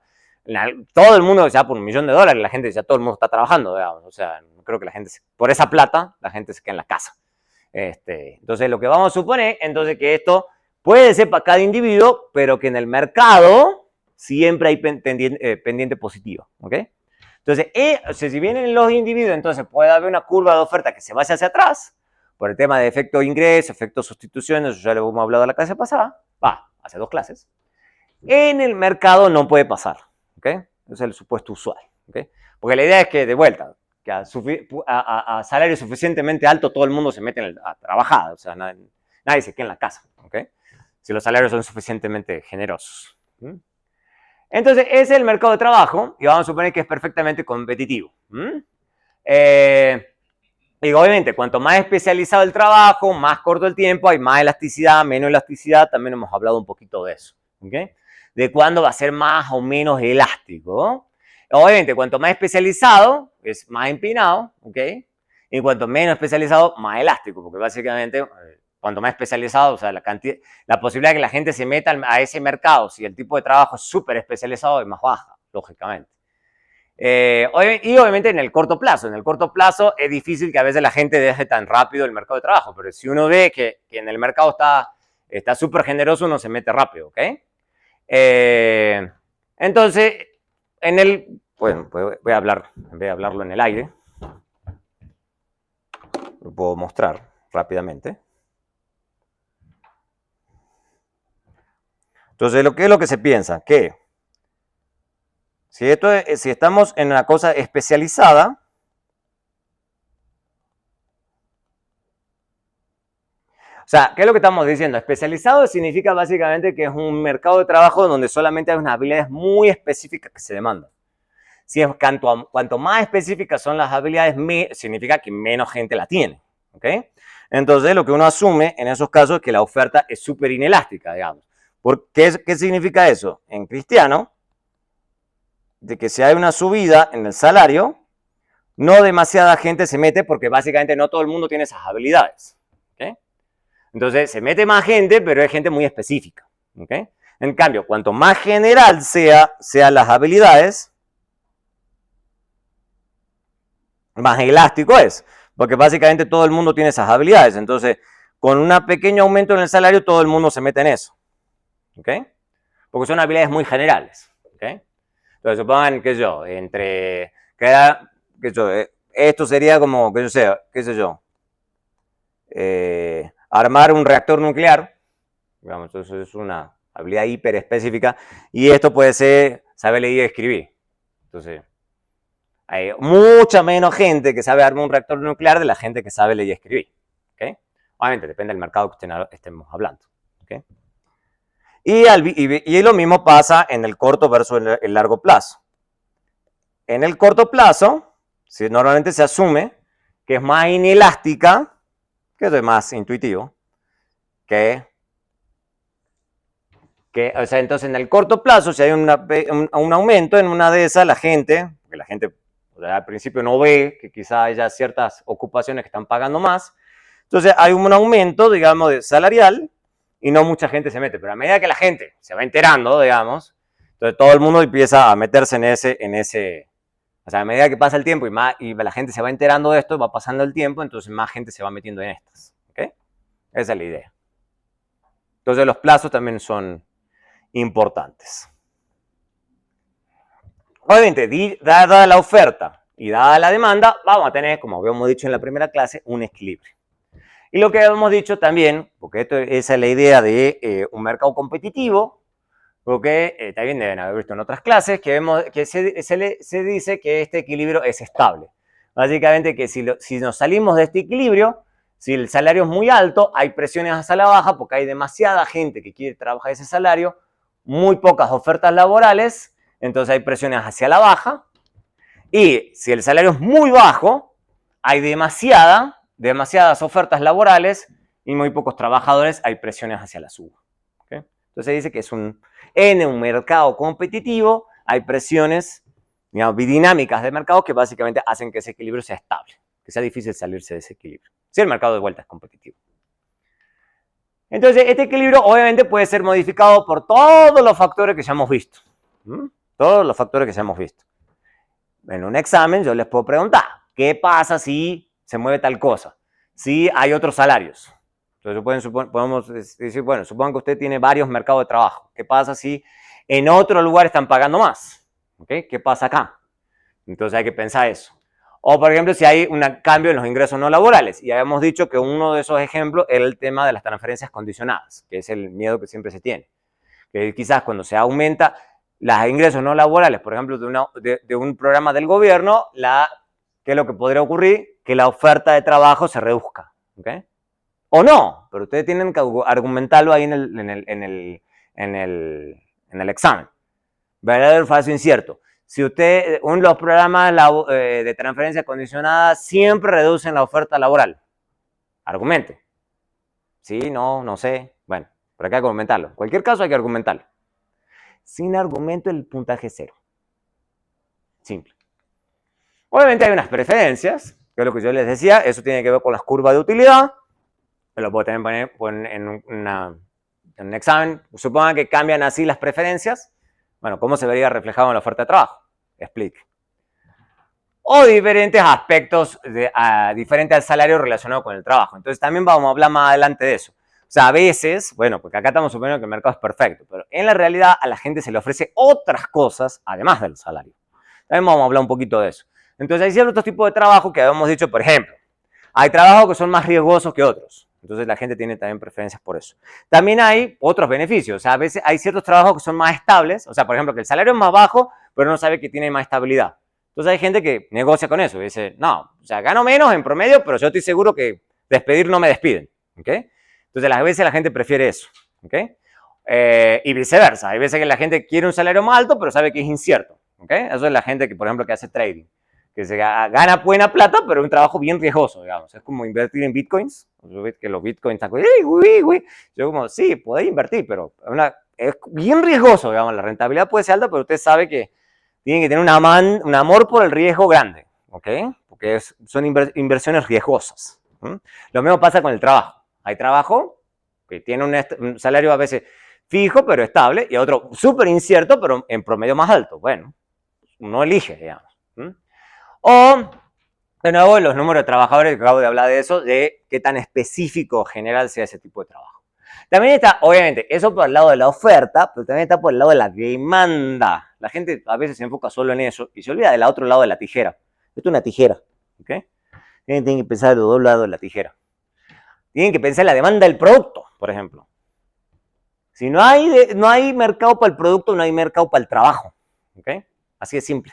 todo el mundo decía por $1.000.000, la gente decía, todo el mundo está trabajando, digamos. O sea, no creo que la gente, por esa plata, la gente se queda en la casa. Entonces, lo que vamos a suponer, entonces, que esto puede ser para cada individuo, pero que en el mercado siempre hay pendiente positiva, ¿ok? Entonces, si vienen los individuos, entonces puede haber una curva de oferta que se vaya hacia atrás, por el tema de efecto ingreso, efecto sustitución, eso ya lo hemos hablado la clase pasada, hace 2 clases. En el mercado no puede pasar, ¿ok? Ese es el supuesto usual, ¿ok? Porque la idea es que, de vuelta, que a salario suficientemente alto todo el mundo se mete a trabajar, o sea, nadie se queda en la casa, ¿ok? Si los salarios son suficientemente generosos. Entonces, ese es el mercado de trabajo y vamos a suponer que es perfectamente competitivo. Y obviamente, cuanto más especializado el trabajo, más corto el tiempo, hay más elasticidad, menos elasticidad, también hemos hablado un poquito de eso, ¿ok? De cuándo va a ser más o menos elástico. Obviamente, cuanto más especializado, es más empinado, ¿ok? Y cuanto menos especializado, más elástico, porque básicamente, cuanto más especializado, o sea, la posibilidad de que la gente se meta a ese mercado, si el tipo de trabajo es súper especializado, es más baja, lógicamente. Y obviamente en el corto plazo es difícil que a veces la gente deje tan rápido el mercado de trabajo, pero si uno ve que en el mercado está súper generoso, uno se mete rápido, ¿ok? Entonces, bueno, voy a hablar, en vez de hablarlo en el aire, lo puedo mostrar rápidamente. Entonces, ¿qué es lo que se piensa? Que si estamos en una cosa especializada, o sea, ¿qué es lo que estamos diciendo? Especializado significa básicamente que es un mercado de trabajo donde solamente hay unas habilidades muy específicas que se demandan. Si es cuanto más específicas son las habilidades, significa que menos gente la tiene. ¿Ok? Entonces, lo que uno asume en esos casos es que la oferta es súper inelástica, digamos. ¿Qué significa eso? En cristiano, de que si hay una subida en el salario, no demasiada gente se mete porque básicamente no todo el mundo tiene esas habilidades. ¿Ok? Entonces, se mete más gente, pero es gente muy específica. ¿Ok? En cambio, cuanto más general sean las habilidades, más elástico es, porque básicamente todo el mundo tiene esas habilidades. Entonces, con un pequeño aumento en el salario, todo el mundo se mete en eso. ¿Ok? Porque son habilidades muy generales. ¿Ok? Entonces, supongan que yo, esto sería como, que yo sé, qué sé yo, armar un reactor nuclear, digamos, eso es una habilidad hiper específica, y esto puede ser saber leer y escribir. Entonces, hay mucha menos gente que sabe armar un reactor nuclear de la gente que sabe leer y escribir. ¿Okay? Obviamente, depende del mercado que estemos hablando. ¿Okay? Y lo mismo pasa en el corto versus el largo plazo. En el corto plazo, normalmente se asume que es más inelástica, que es más intuitivo, o sea, entonces en el corto plazo, si hay un aumento en una de esas, la gente, o sea, al principio no ve que quizá haya ciertas ocupaciones que están pagando más, entonces hay un aumento, digamos, salarial y no mucha gente se mete, pero a medida que la gente se va enterando, digamos, entonces todo el mundo empieza a meterse o sea, a medida que pasa el tiempo y la gente se va enterando de esto, va pasando el tiempo, entonces más gente se va metiendo en estas, ¿ok? Esa es la idea. Entonces los plazos también son importantes. Obviamente, dada la oferta y dada la demanda, vamos a tener, como habíamos dicho en la primera clase, un equilibrio. Y lo que habíamos dicho también, porque esa es la idea de un mercado competitivo, porque también deben haber visto en otras clases que se dice que este equilibrio es estable. Básicamente que si nos salimos de este equilibrio, si el salario es muy alto, hay presiones hacia la baja porque hay demasiada gente que quiere trabajar ese salario, muy pocas ofertas laborales, entonces hay presiones hacia la baja. Y si el salario es muy bajo, hay demasiadas ofertas laborales y muy pocos trabajadores, hay presiones hacia la suba. ¿Okay? Entonces dice que en un mercado competitivo hay presiones, digamos, dinámicas de mercado que básicamente hacen que ese equilibrio sea estable, que sea difícil salirse de ese equilibrio, si el mercado de vuelta es competitivo. Entonces, este equilibrio obviamente puede ser modificado por todos los factores que ya hemos visto. Todos los factores que ya hemos visto. En un examen yo les puedo preguntar, ¿qué pasa si se mueve tal cosa? Si hay otros salarios. Entonces podemos decir, bueno, supongan que usted tiene varios mercados de trabajo. ¿Qué pasa si en otro lugar están pagando más? ¿Okay? ¿Qué pasa acá? Entonces hay que pensar eso. O, por ejemplo, si hay un cambio en los ingresos no laborales. Y habíamos dicho que uno de esos ejemplos era el tema de las transferencias condicionadas, que es el miedo que siempre se tiene. Que quizás cuando se aumenta los ingresos no laborales, por ejemplo, de un programa del gobierno, ¿qué es lo que podría ocurrir? Que la oferta de trabajo se reduzca. ¿Okay? O no, pero ustedes tienen que argumentarlo ahí en el examen. Verdadero, falso, incierto. Si los programas de transferencia condicionada siempre reducen la oferta laboral, argumente. Sí, no sé. Bueno, pero hay que argumentarlo. En cualquier caso hay que argumentarlo. Sin argumento el puntaje es 0. Simple. Obviamente hay unas preferencias, que es lo que yo les decía, eso tiene que ver con las curvas de utilidad. Lo puedo también poner en un examen. Supongan que cambian así las preferencias. Bueno, ¿cómo se vería reflejado en la oferta de trabajo? Explique. O diferentes aspectos diferentes al salario relacionado con el trabajo. Entonces también vamos a hablar más adelante de eso. O sea, a veces, bueno, porque acá estamos suponiendo que el mercado es perfecto, pero en la realidad a la gente se le ofrece otras cosas además del salario. También vamos a hablar un poquito de eso. Entonces hay ciertos tipos de trabajo que habíamos dicho, por ejemplo, hay trabajos que son más riesgosos que otros. Entonces la gente tiene también preferencias por eso. También hay otros beneficios. O sea, a veces hay ciertos trabajos que son más estables. O sea, por ejemplo, que el salario es más bajo, pero no sabe que tiene más estabilidad. Entonces hay gente que negocia con eso y dice, no, o sea, gano menos en promedio, pero yo estoy seguro que despedir no me despiden. ¿Okay? Entonces a veces la gente prefiere eso. ¿Okay? Y viceversa. Hay veces que la gente quiere un salario más alto, pero sabe que es incierto. ¿Okay? Eso es la gente que, por ejemplo, que hace trading. Que se gana buena plata, pero es un trabajo bien riesgoso, digamos. Es como invertir en bitcoins. Yo veo que los bitcoins están como, yo como, sí, podéis invertir, pero es bien riesgoso, digamos. La rentabilidad puede ser alta, pero usted sabe que tienen que tener un amor por el riesgo grande, ¿ok? Porque son inversiones riesgosas. Lo mismo pasa con el trabajo. Hay trabajo que tiene un salario a veces fijo, pero estable, y otro súper incierto, pero en promedio más alto. Bueno, uno elige, digamos. O, de nuevo, los números de trabajadores, que acabo de hablar de eso, de qué tan específico general sea ese tipo de trabajo. También está, obviamente, eso por el lado de la oferta, pero también está por el lado de la demanda. La gente a veces se enfoca solo en eso y se olvida del otro lado de la tijera. Esto es una tijera, ¿ok? Tienen que pensar de los dos lados de la tijera. Tienen que pensar en la demanda del producto, por ejemplo. Si no hay mercado para el producto, no hay mercado para el trabajo, ¿ok? Así de simple,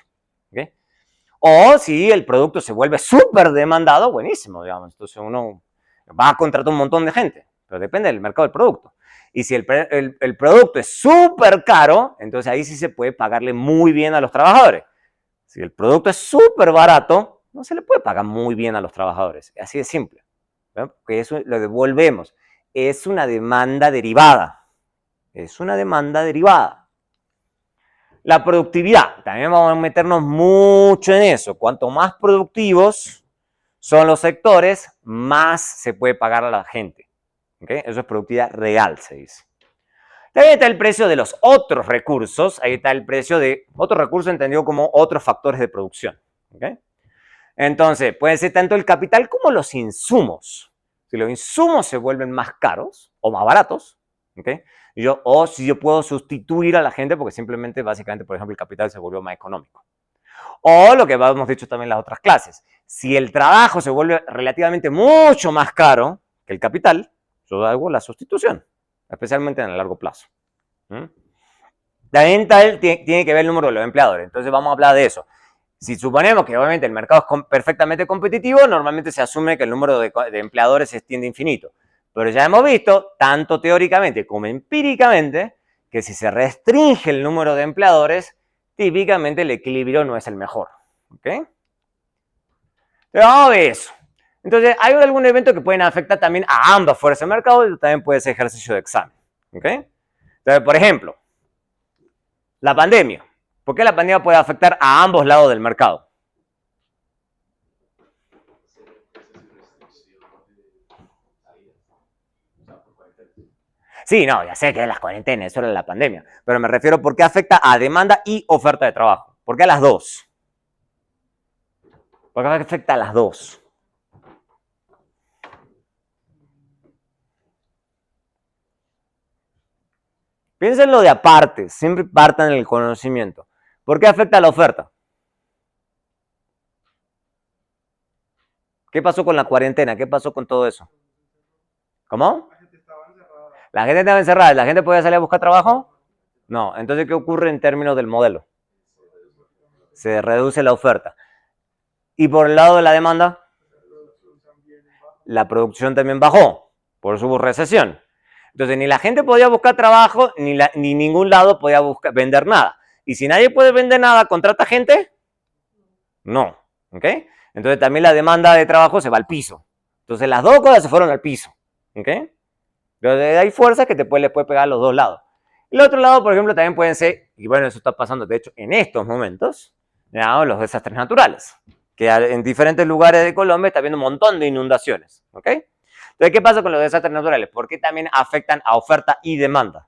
¿ok? O si el producto se vuelve súper demandado, buenísimo, digamos. Entonces uno va a contratar un montón de gente, pero depende del mercado del producto. Y si el producto es súper caro, entonces ahí sí se puede pagarle muy bien a los trabajadores. Si el producto es súper barato, no se le puede pagar muy bien a los trabajadores. Así de simple. ¿No? Porque eso lo devolvemos. Es una demanda derivada. Es una demanda derivada. La productividad, también vamos a meternos mucho en eso. Cuanto más productivos son los sectores, más se puede pagar a la gente. ¿Okay? Eso es productividad real, se dice. También está el precio de los otros recursos. Ahí está el precio de otros recursos entendido como otros factores de producción. ¿Okay? Entonces, puede ser tanto el capital como los insumos. Si los insumos se vuelven más caros o más baratos, ¿okay? O si yo puedo sustituir a la gente porque simplemente, básicamente, por ejemplo, el capital se volvió más económico. O lo que hemos dicho también en las otras clases, si el trabajo se vuelve relativamente mucho más caro que el capital, yo hago la sustitución, especialmente en el largo plazo. También tiene que ver el número de los empleadores, entonces vamos a hablar de eso. Si suponemos que obviamente el mercado es perfectamente competitivo, normalmente se asume que el número de empleadores se extiende infinito. Pero ya hemos visto, tanto teóricamente como empíricamente, que si se restringe el número de empleadores, típicamente el equilibrio no es el mejor. ¿Ok? Pero vamos a ver eso. Entonces, hay algún evento que pueden afectar también a ambas fuerzas de mercado y también puede ser ejercicio de examen. ¿Ok? Entonces, por ejemplo, la pandemia. ¿Por qué la pandemia puede afectar a ambos lados del mercado? Sí, no, ya sé que es las cuarentenas, eso era la pandemia, pero me refiero por qué afecta a demanda y oferta de trabajo. ¿Por qué a las dos? ¿Por qué afecta a las dos? Piénsenlo de aparte, siempre partan del conocimiento. ¿Por qué afecta a la oferta? ¿Qué pasó con la cuarentena? ¿Qué pasó con todo eso? ¿Cómo? La gente estaba encerrada. ¿La gente podía salir a buscar trabajo? No. Entonces, ¿qué ocurre en términos del modelo? Se reduce la oferta. ¿Y por el lado de la demanda? La producción también bajó. Por eso hubo recesión. Entonces, ni la gente podía buscar trabajo, ni ningún lado podía vender nada. Y si nadie puede vender nada, ¿contrata gente? No. ¿Ok? Entonces, también la demanda de trabajo se va al piso. Entonces, las dos cosas se fueron al piso. ¿Ok? Entonces, hay fuerzas que les puede pegar a los dos lados. El otro lado, por ejemplo, también pueden ser, y bueno, eso está pasando, de hecho, en estos momentos, Ya, los desastres naturales, que en diferentes lugares de Colombia está habiendo un montón de inundaciones. ¿Ok? Entonces, ¿qué pasa con los desastres naturales? ¿Por qué también afectan a oferta y demanda?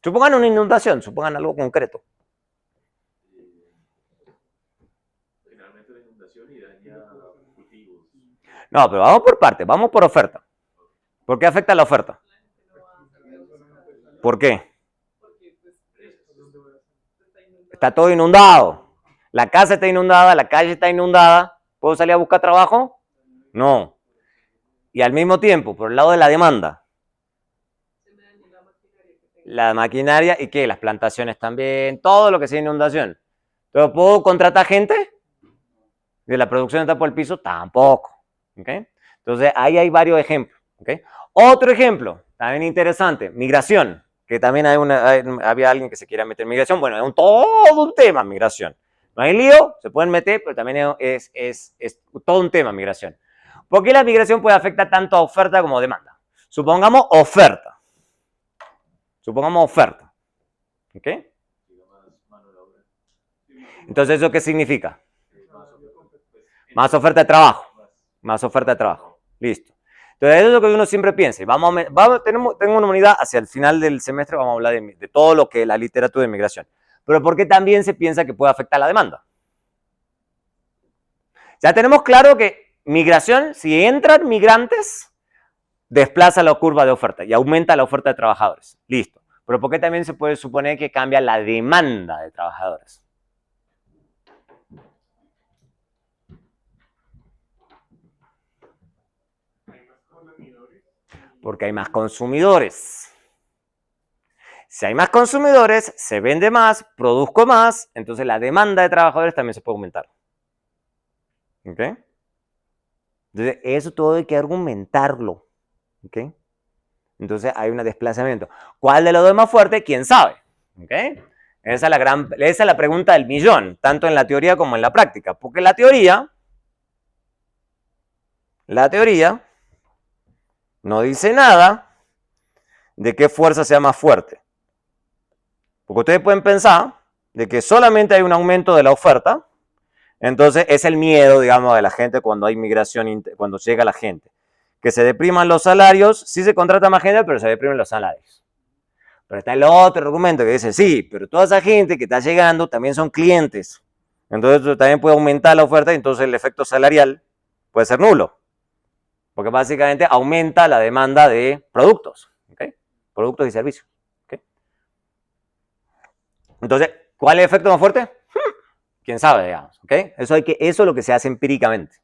Supongan una inundación, supongan algo concreto. Generalmente la inundación y daña cultivos. No, pero vamos por partes, vamos por oferta. ¿Por qué afecta la oferta? ¿Por qué? Está todo inundado. La casa está inundada, la calle está inundada. ¿Puedo salir a buscar trabajo? No. Y al mismo tiempo, por el lado de la demanda, la maquinaria y qué, las plantaciones también, todo lo que sea inundación. ¿Pero puedo contratar gente? ¿De la producción está por el piso? Tampoco. ¿Okay? Entonces, ahí hay varios ejemplos. ¿Okay? Otro ejemplo, también interesante, migración, que también había alguien que se quiera meter en migración. Bueno, es todo un tema migración. No hay lío, se pueden meter, pero también es todo un tema migración. ¿Por qué la migración puede afectar tanto a oferta como a demanda? Supongamos oferta. Supongamos oferta. ¿Ok? Entonces, ¿eso qué significa? Más oferta de trabajo. Más oferta de trabajo. Listo. Entonces, eso es lo que uno siempre piensa. Tengo una unidad hacia el final del semestre, vamos a hablar de todo lo que es la literatura de migración. Pero ¿por qué también se piensa que puede afectar la demanda? Ya tenemos claro que migración, si entran migrantes, desplaza la curva de oferta y aumenta la oferta de trabajadores. Listo. Pero ¿por qué también se puede suponer que cambia la demanda de trabajadores? Porque hay más consumidores. Si hay más consumidores, se vende más, produzco más, entonces la demanda de trabajadores también se puede aumentar. ¿Ok? Entonces, eso todo hay que argumentarlo. ¿Ok? Entonces hay un desplazamiento. ¿Cuál de los dos es más fuerte? ¿Quién sabe? ¿Ok? Esa es la pregunta del millón, tanto en la teoría como en la práctica. Porque la teoría no dice nada de qué fuerza sea más fuerte. Porque ustedes pueden pensar de que solamente hay un aumento de la oferta, entonces es el miedo, digamos, de la gente cuando hay migración, cuando llega la gente. Que se depriman los salarios, sí se contrata más gente, pero se deprimen los salarios. Pero está el otro argumento que dice, sí, pero toda esa gente que está llegando también son clientes. Entonces también puede aumentar la oferta y entonces el efecto salarial puede ser nulo. Porque básicamente aumenta la demanda de productos. ¿Okay? Productos y servicios. ¿Okay? Entonces, ¿cuál es el efecto más fuerte? Quién sabe, digamos. ¿Okay? Eso es lo que se hace empíricamente.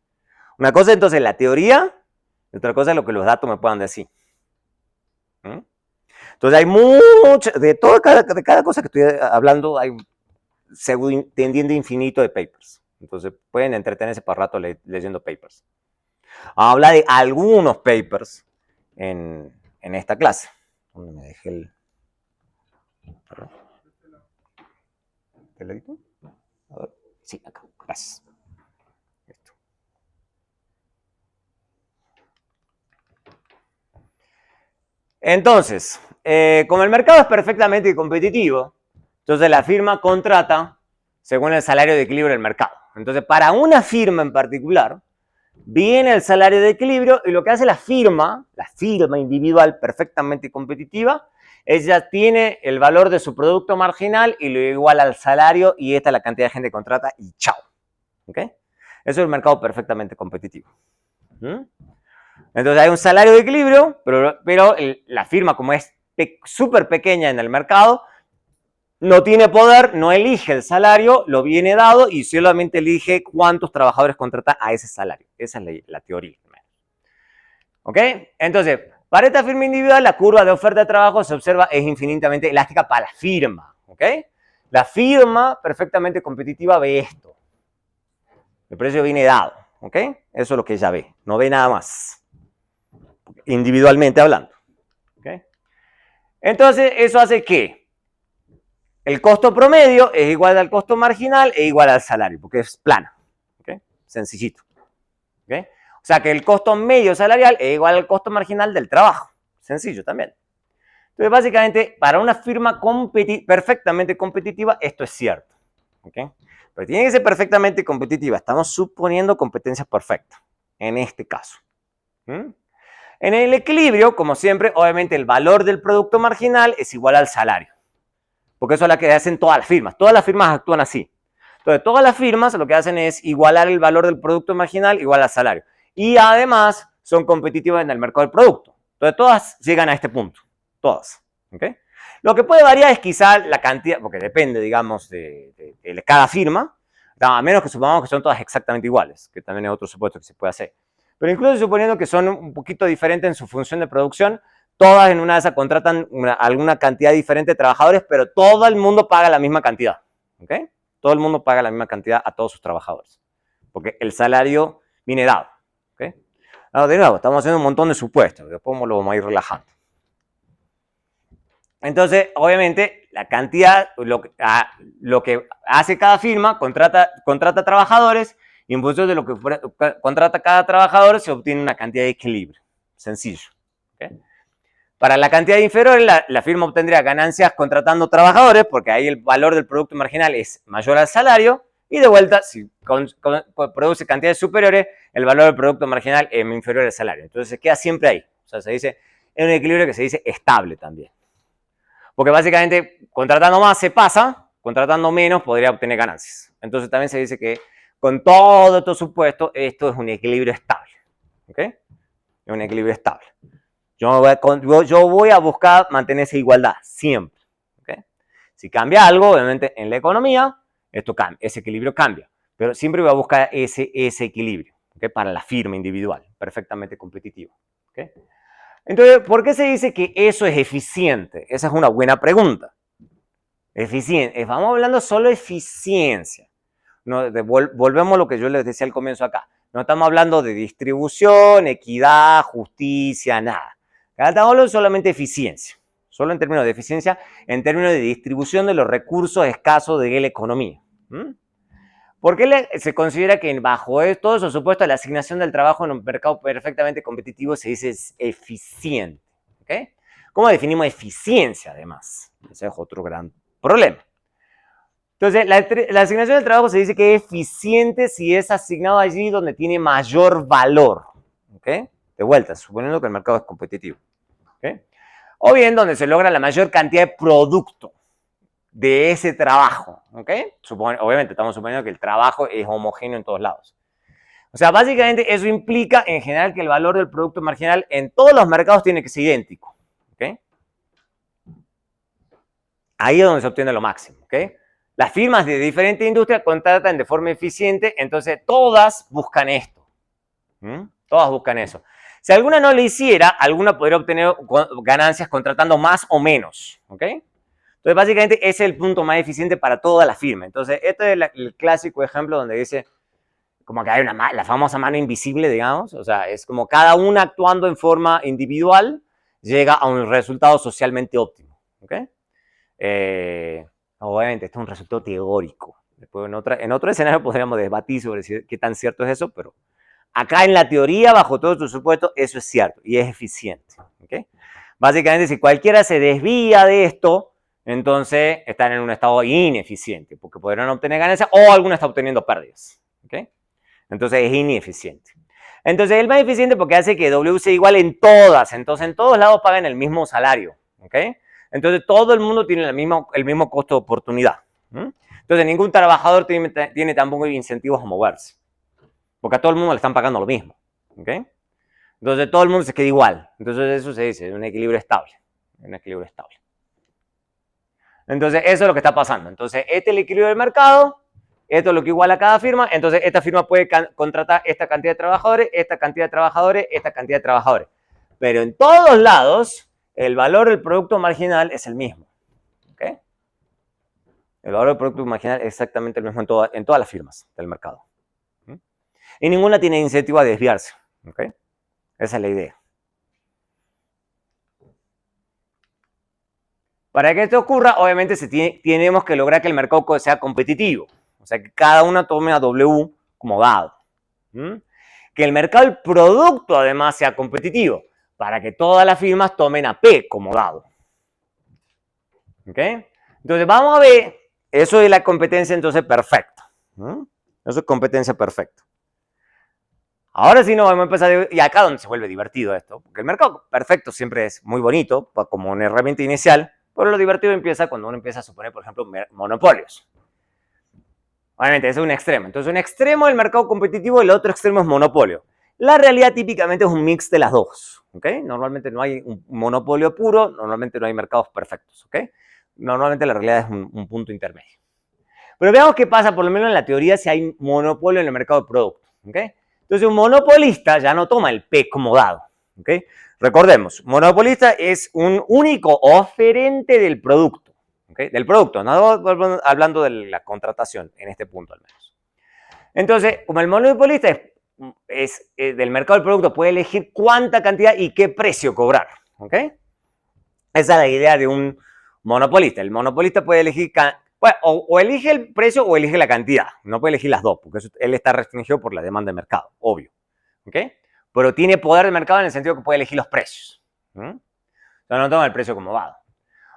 Una cosa entonces la teoría, y otra cosa es lo que los datos me puedan decir. ¿Mm? Entonces hay mucho, de cada cosa que estoy hablando, hay tendiendo infinito de papers. Entonces pueden entretenerse para rato leyendo papers. Vamos a hablar de algunos papers en esta clase. ¿Dónde me dejé el...? ¿Te lo edito? A ver. Sí, acá. Gracias. Esto. Entonces, como el mercado es perfectamente competitivo, entonces la firma contrata según el salario de equilibrio del mercado. Entonces, para una firma en particular, viene el salario de equilibrio y lo que hace la firma individual perfectamente competitiva, ella tiene el valor de su producto marginal y lo iguala al salario y esta es la cantidad de gente que contrata y chao. ¿Ok? Eso es el mercado perfectamente competitivo. ¿Mm? Entonces hay un salario de equilibrio, pero la firma, como es súper pequeña en el mercado, no tiene poder, no elige el salario, lo viene dado y solamente elige cuántos trabajadores contrata a ese salario. Esa es la teoría. ¿Ok? Entonces, para esta firma individual, la curva de oferta de trabajo se observa es infinitamente elástica para la firma. ¿Ok? La firma perfectamente competitiva ve esto. El precio viene dado. ¿Ok? Eso es lo que ella ve. No ve nada más. Individualmente hablando. ¿Ok? Entonces, eso hace que el costo promedio es igual al costo marginal e igual al salario, porque es plana. ¿Okay? Sencillito. ¿Okay? O sea que el costo medio salarial es igual al costo marginal del trabajo. Sencillo también. Entonces, básicamente, para una firma perfectamente competitiva, esto es cierto. ¿Okay? Pero tiene que ser perfectamente competitiva. Estamos suponiendo competencias perfectas, en este caso. ¿Mm? En el equilibrio, como siempre, obviamente el valor del producto marginal es igual al salario. Porque eso es lo que hacen todas las firmas. Todas las firmas actúan así. Entonces, todas las firmas lo que hacen es igualar el valor del producto marginal igual al salario. Y además son competitivas en el mercado del producto. Entonces, todas llegan a este punto. Todas. ¿Okay? Lo que puede variar es quizá la cantidad, porque depende, digamos, de cada firma, a menos que supongamos que son todas exactamente iguales, que también es otro supuesto que se puede hacer. Pero incluso suponiendo que son un poquito diferentes en su función de producción, todas en una de esas contratan alguna cantidad diferente de trabajadores, pero todo el mundo paga la misma cantidad. ¿Okay? Todo el mundo paga la misma cantidad a todos sus trabajadores, porque el salario viene dado. ¿Okay? Ahora, de nuevo, estamos haciendo un montón de supuestos, después lo vamos a ir relajando. Entonces, obviamente, la cantidad, lo que hace cada firma, contrata trabajadores y en función de lo que contrata cada trabajador se obtiene una cantidad de equilibrio. Sencillo. ¿Okay? Para la cantidad inferior, la firma obtendría ganancias contratando trabajadores porque ahí el valor del producto marginal es mayor al salario y de vuelta, si produce cantidades superiores, el valor del producto marginal es inferior al salario. Entonces, se queda siempre ahí. O sea, se dice, es un equilibrio que se dice estable también. Porque básicamente, contratando más se pasa, contratando menos podría obtener ganancias. Entonces también se dice que con todo estos supuestos, esto es un equilibrio estable. ¿Ok? Es un equilibrio estable. Yo voy a buscar mantener esa igualdad, siempre. ¿Ok? Si cambia algo, obviamente en la economía, esto cambia, ese equilibrio cambia. Pero siempre voy a buscar ese equilibrio, ¿okay? Para la firma individual, perfectamente competitiva. ¿Okay? Entonces, ¿por qué se dice que eso es eficiente? Esa es una buena pregunta. Eficiente. Vamos hablando solo de eficiencia. No, volvemos a lo que yo les decía al comienzo acá. No estamos hablando de distribución, equidad, justicia, nada. Acá estamos hablando solamente de eficiencia. Solo en términos de eficiencia, en términos de distribución de los recursos escasos de la economía. ¿Por qué se considera que bajo todos esos supuestos la asignación del trabajo en un mercado perfectamente competitivo se dice eficiente? ¿Okay? ¿Cómo definimos eficiencia además? Ese es otro gran problema. Entonces, la asignación del trabajo se dice que es eficiente si es asignado allí donde tiene mayor valor. ¿Okay? De vuelta, suponiendo que el mercado es competitivo. ¿Okay? O bien donde se logra la mayor cantidad de producto de ese trabajo, ¿ok? Obviamente estamos suponiendo que el trabajo es homogéneo en todos lados. O sea, básicamente eso implica en general que el valor del producto marginal en todos los mercados tiene que ser idéntico, ¿ok? Ahí es donde se obtiene lo máximo, ¿ok? Las firmas de diferentes industrias contratan de forma eficiente, entonces todas buscan esto. Todas buscan eso. Si alguna no lo hiciera, alguna podría obtener ganancias contratando más o menos, ¿ok? Entonces, básicamente, ese es el punto más eficiente para toda la firma. Entonces, este es el clásico ejemplo donde dice como que hay la famosa mano invisible, digamos. O sea, es como cada una actuando en forma individual llega a un resultado socialmente óptimo. ¿Ok? Obviamente, esto es un resultado teórico. Después, en otro escenario podríamos debatir sobre qué tan cierto es eso, pero acá en la teoría, bajo todo su supuesto, eso es cierto y es eficiente. ¿Ok? Básicamente, si cualquiera se desvía de esto, entonces están en un estado ineficiente, porque podrán obtener ganancias o alguno está obteniendo pérdidas. ¿Okay? Entonces es ineficiente. Entonces es el más eficiente porque hace que W sea igual en todas. Entonces en todos lados pagan el mismo salario. ¿Okay? Entonces todo el mundo tiene el mismo costo de oportunidad. Entonces ningún trabajador tiene tampoco incentivos a moverse, porque a todo el mundo le están pagando lo mismo. ¿Okay? Entonces todo el mundo se queda igual. Entonces eso se dice, un equilibrio estable. Un equilibrio estable. Entonces, eso es lo que está pasando. Entonces, este es el equilibrio del mercado, esto es lo que iguala a cada firma, entonces esta firma puede contratar esta cantidad de trabajadores, esta cantidad de trabajadores, esta cantidad de trabajadores. Pero en todos lados, el valor del producto marginal es el mismo. ¿Okay? El valor del producto marginal es exactamente el mismo en todas las firmas del mercado. Y ninguna tiene incentivo a desviarse. ¿Okay? Esa es la idea. Para que esto ocurra, obviamente tenemos que lograr que el mercado sea competitivo. O sea, que cada una tome a W como dado. Que el mercado del producto además sea competitivo, para que todas las firmas tomen a P como dado. ¿Ok? Entonces vamos a ver, eso es la competencia entonces perfecta. Eso es competencia perfecta. Ahora sí nos vamos a empezar, y acá donde se vuelve divertido esto, porque el mercado perfecto siempre es muy bonito, como una herramienta inicial, pero lo divertido empieza cuando uno empieza a suponer, por ejemplo, monopolios. Obviamente, ese es un extremo. Entonces, un extremo es el mercado competitivo y el otro extremo es monopolio. La realidad típicamente es un mix de las dos. ¿Ok? Normalmente no hay un monopolio puro, normalmente no hay mercados perfectos. ¿Ok? Normalmente la realidad es un punto intermedio. Pero veamos qué pasa, por lo menos en la teoría, si hay monopolio en el mercado de productos. ¿Ok? Entonces, un monopolista ya no toma el P como dado. ¿Ok? Recordemos, monopolista es un único oferente del producto. ¿Okay? Del producto, no hablando de la contratación en este punto al menos. Entonces, como el monopolista es del mercado del producto, puede elegir cuánta cantidad y qué precio cobrar. ¿Ok? Esa es la idea de un monopolista. El monopolista puede elegir o elige el precio o elige la cantidad. No puede elegir las dos, porque él está restringido por la demanda de mercado, obvio. ¿Ok? Pero tiene poder de mercado en el sentido que puede elegir los precios. Entonces no toma el precio como dado.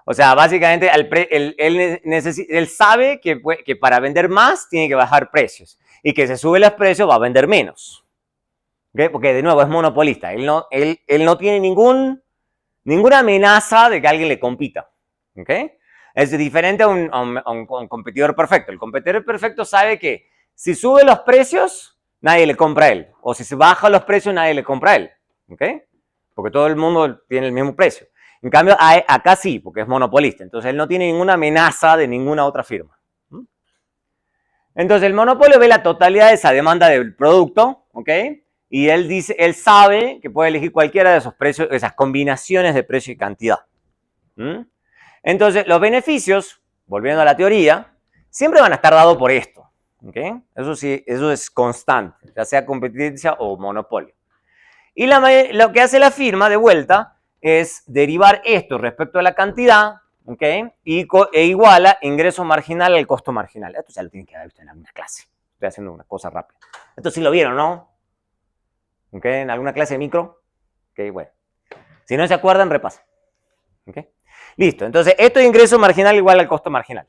O sea, básicamente él sabe que para vender más tiene que bajar precios. Y que si sube los precios va a vender menos. ¿Okay? Porque de nuevo es monopolista. Él no tiene ninguna amenaza de que alguien le compita. ¿Okay? Es diferente a un competidor perfecto. El competidor perfecto sabe que si sube los precios, nadie le compra a él. O si se baja los precios, nadie le compra a él. ¿Okay? Porque todo el mundo tiene el mismo precio. En cambio, acá sí, porque es monopolista. Entonces, él no tiene ninguna amenaza de ninguna otra firma. Entonces, el monopolio ve la totalidad de esa demanda del producto, ¿ok? Y él sabe que puede elegir cualquiera de esos precios, esas combinaciones de precio y cantidad. Entonces, los beneficios, volviendo a la teoría, siempre van a estar dados por esto, ¿ok? Eso sí, eso es constante, ya sea competencia o monopolio. Y lo que hace la firma, de vuelta, es derivar esto respecto a la cantidad, ¿ok? E iguala ingreso marginal al costo marginal. Esto ya lo tienen que haber visto en alguna clase. Estoy haciendo una cosa rápida. Esto sí lo vieron, ¿no? ¿Ok? En alguna clase de micro. Ok, bueno. Si no se acuerdan, repasen. ¿Ok? Listo. Entonces, esto es ingreso marginal igual al costo marginal.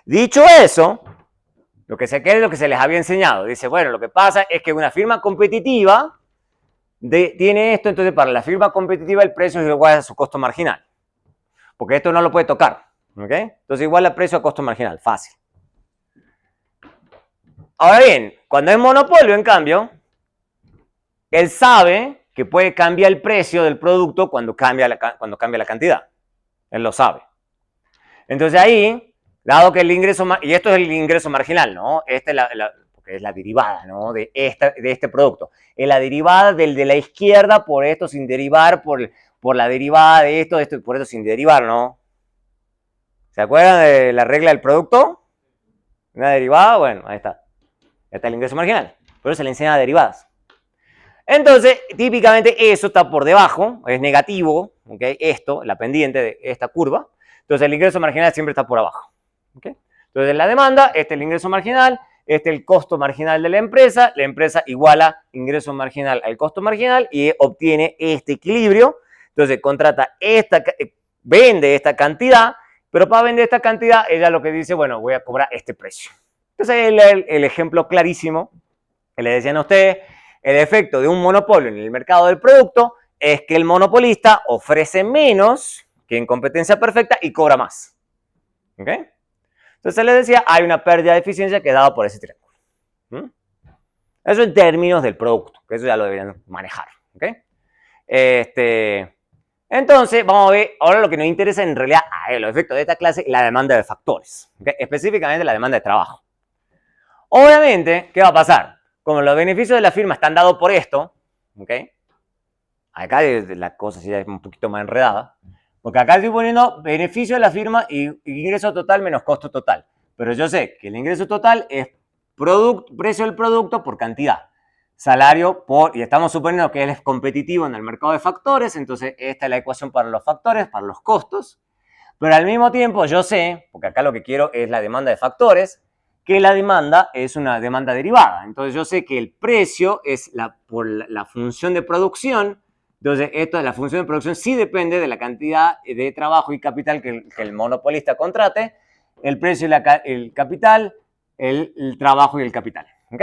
Dicho eso, lo que se quiere es lo que se les había enseñado. Dice, bueno, lo que pasa es que una firma competitiva tiene esto, entonces para la firma competitiva el precio es igual a su costo marginal. Porque esto no lo puede tocar. ¿Ok? Entonces igual a precio a costo marginal. Fácil. Ahora bien, cuando hay monopolio, en cambio, él sabe que puede cambiar el precio del producto cuando cambia la cantidad. Él lo sabe. Entonces ahí, dado que el ingreso, y esto es el ingreso marginal, ¿no? Esta es porque es la derivada, ¿no? De este producto. Es la derivada del de la izquierda por esto sin derivar, por la derivada de esto por esto sin derivar, ¿no? ¿Se acuerdan de la regla del producto? Una derivada, bueno, ahí está. Ya está el ingreso marginal. Pero se le enseña derivadas. Entonces, típicamente eso está por debajo, es negativo, ¿ok? Esto, la pendiente de esta curva. Entonces, el ingreso marginal siempre está por abajo. ¿Ok? Entonces, en la demanda, este es el ingreso marginal, este es el costo marginal de la empresa iguala ingreso marginal al costo marginal y obtiene este equilibrio. Entonces, vende esta cantidad, pero para vender esta cantidad, ella lo que dice, bueno, voy a cobrar este precio. Entonces, el ejemplo clarísimo que le decían a ustedes, el efecto de un monopolio en el mercado del producto es que el monopolista ofrece menos que en competencia perfecta y cobra más. ¿Ok? Entonces les decía, hay una pérdida de eficiencia que es dada por ese triángulo. Eso en términos del producto, que eso ya lo deberían manejar. ¿Ok? Entonces, vamos a ver ahora lo que nos interesa en realidad, los efectos de esta clase, la demanda de factores. ¿Okay? Específicamente la demanda de trabajo. Obviamente, ¿qué va a pasar? Como los beneficios de la firma están dados por esto, ¿ok? Acá la cosa sí es un poquito más enredada, porque acá estoy poniendo beneficio de la firma y ingreso total menos costo total. Pero yo sé que el ingreso total es precio del producto por cantidad, salario y estamos suponiendo que él es competitivo en el mercado de factores, entonces esta es la ecuación para los factores, para los costos. Pero al mismo tiempo yo sé, porque acá lo que quiero es la demanda de factores, que la demanda es una demanda derivada. Entonces yo sé que el precio es por la función de producción Entonces, esto de la función de producción sí depende de la cantidad de trabajo y capital que el monopolista contrate, el precio y el capital, el trabajo y el capital. ¿Ok?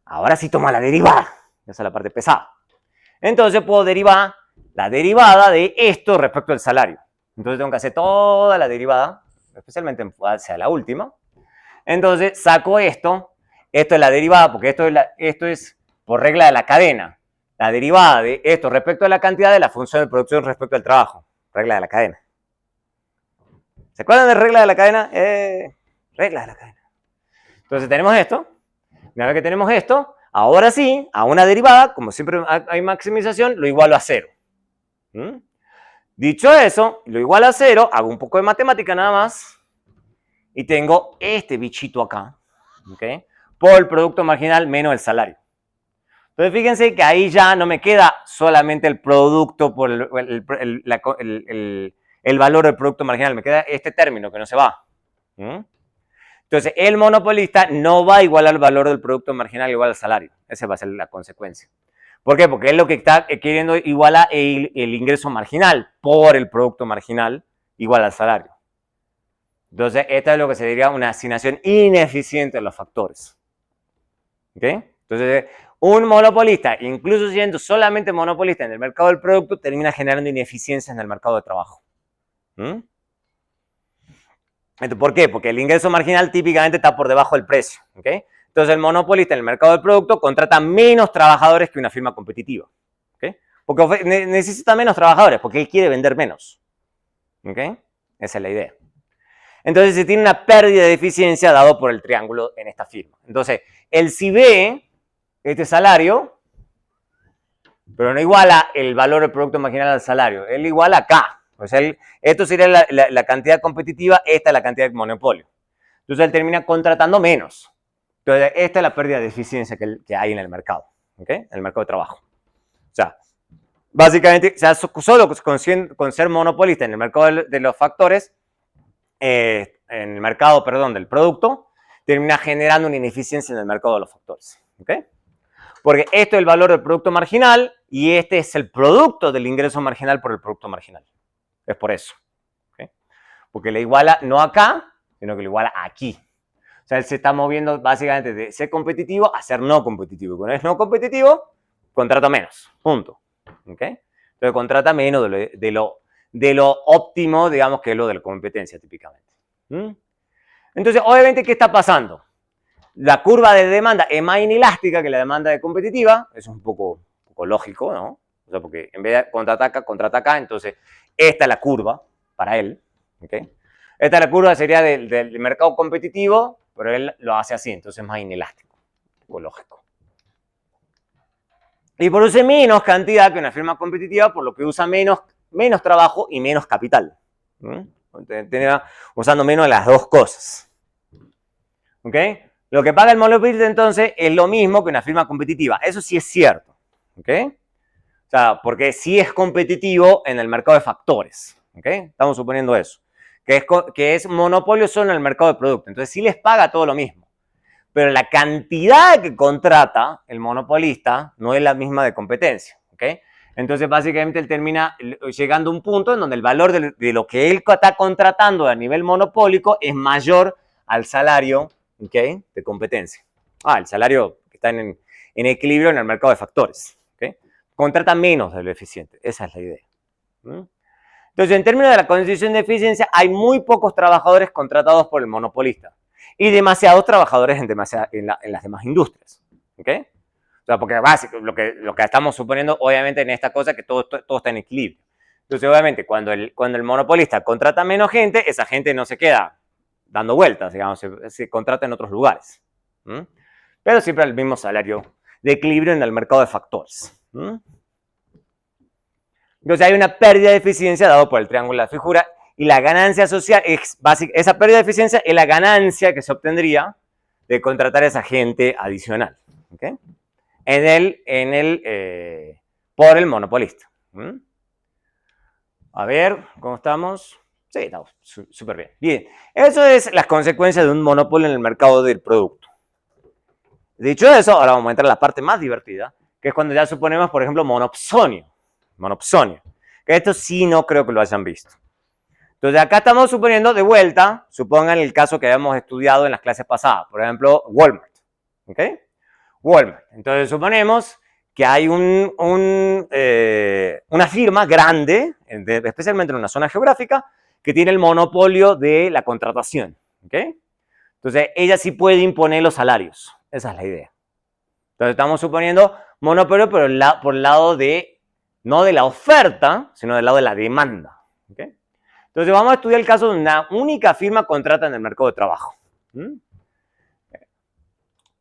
Ahora sí toma la derivada. Esa es la parte pesada. Entonces puedo derivar la derivada de esto respecto al salario. Entonces tengo que hacer toda la derivada, especialmente hacia la última. Entonces saco esto. Esto es la derivada, porque esto es por regla de la cadena. La derivada de esto respecto a la cantidad de la función de producción respecto al trabajo. Regla de la cadena. ¿Se acuerdan de regla de la cadena? Regla de la cadena. Entonces tenemos esto. Una vez que tenemos esto, ahora sí, a una derivada, como siempre hay maximización, lo igualo a 0. Dicho eso, lo igualo a 0, hago un poco de matemática nada más, y tengo este bichito acá, ¿okay? Por el producto marginal menos el salario. Entonces fíjense que ahí ya no me queda solamente el producto por el valor del producto marginal, me queda este término que no se va. Entonces, el monopolista no va a igualar el valor del producto marginal igual al salario. Esa va a ser la consecuencia. ¿Por qué? Porque es lo que está queriendo igualar el ingreso marginal por el producto marginal igual al salario. Entonces, esta es lo que se diría una asignación ineficiente de los factores. ¿Ok? Entonces, un monopolista, incluso siendo solamente monopolista en el mercado del producto, termina generando ineficiencias en el mercado de trabajo. ¿Por qué? Porque el ingreso marginal típicamente está por debajo del precio. ¿Okay? Entonces el monopolista en el mercado del producto contrata menos trabajadores que una firma competitiva. ¿Okay? Porque necesita menos trabajadores, porque él quiere vender menos. ¿Okay? Esa es la idea. Entonces se tiene una pérdida de eficiencia dado por el triángulo en esta firma. Entonces, él sí ve este salario, pero no iguala el valor del producto marginal al salario. Él iguala acá. O sea, esto sería la cantidad competitiva, esta es la cantidad de monopolio. Entonces él termina contratando menos. Entonces esta es la pérdida de eficiencia que hay en el mercado, ¿okay? En el mercado de trabajo. O sea, básicamente, solo con ser monopolista en el mercado de los factores, en el mercado, perdón, del producto, termina generando una ineficiencia en el mercado de los factores, ¿okay? Porque esto es el valor del producto marginal y este es el producto del ingreso marginal por el producto marginal. Es por eso. ¿Okay? Porque le iguala no acá, sino que le iguala aquí. O sea, él se está moviendo básicamente de ser competitivo a ser no competitivo. Cuando es no competitivo, contrata menos. Punto. ¿Okay? Entonces contrata menos de lo óptimo, digamos, que es lo de la competencia típicamente. Entonces, obviamente, ¿qué está pasando? La curva de demanda es más inelástica que la demanda de competitiva. Eso es un poco lógico, ¿no? O sea, porque en vez de contraataca, entonces esta es la curva para él. ¿Okay? Esta es la curva sería del mercado competitivo, pero él lo hace así, entonces es más inelástico, un poco lógico. Y produce menos cantidad que una firma competitiva, por lo que usa menos trabajo y menos capital. Usando menos de las dos cosas. ¿Ok? Lo que paga el monopolista entonces es lo mismo que una firma competitiva. Eso sí es cierto. ¿Ok? O sea, porque sí es competitivo en el mercado de factores. ¿Ok? Estamos suponiendo eso. Que es monopolio solo en el mercado de productos. Entonces sí les paga todo lo mismo. Pero la cantidad que contrata el monopolista no es la misma de competencia. ¿Ok? Entonces básicamente él termina llegando a un punto en donde el valor de lo que él está contratando a nivel monopólico es mayor al salario, ¿okay? De competencia. El salario que está en equilibrio en el mercado de factores. ¿Okay? Contrata menos de lo eficiente. Esa es la idea. Entonces, en términos de la condición de eficiencia, hay muy pocos trabajadores contratados por el monopolista y demasiados trabajadores en las demás industrias. ¿Okay? O sea, porque básicamente lo que estamos suponiendo, obviamente, en esta cosa es que todo está en equilibrio. Entonces, obviamente, cuando el monopolista contrata menos gente, esa gente no se queda dando vueltas, digamos, se contrata en otros lugares. Pero siempre al mismo salario de equilibrio en el mercado de factores. Entonces hay una pérdida de eficiencia dado por el triángulo de la figura y la ganancia social, esa pérdida de eficiencia es la ganancia que se obtendría de contratar a esa gente adicional. ¿Okay? Por el monopolista. A ver, ¿cómo estamos? Sí, estamos súper bien. Bien, eso es las consecuencias de un monopolio en el mercado del producto. Dicho eso, ahora vamos a entrar a la parte más divertida, que es cuando ya suponemos, por ejemplo, monopsonio. Monopsonio. Que esto sí no creo que lo hayan visto. Entonces acá estamos suponiendo de vuelta, supongan el caso que habíamos estudiado en las clases pasadas, por ejemplo, Walmart. ¿Ok? Walmart. Entonces suponemos que hay una firma grande, especialmente en una zona geográfica, que tiene el monopolio de la contratación. ¿Ok? Entonces ella sí puede imponer los salarios. Esa es la idea. Entonces estamos suponiendo monopolio por el lado de, no de la oferta, sino del lado de la demanda. ¿Ok? Entonces vamos a estudiar el caso de una única firma contrata en el mercado de trabajo.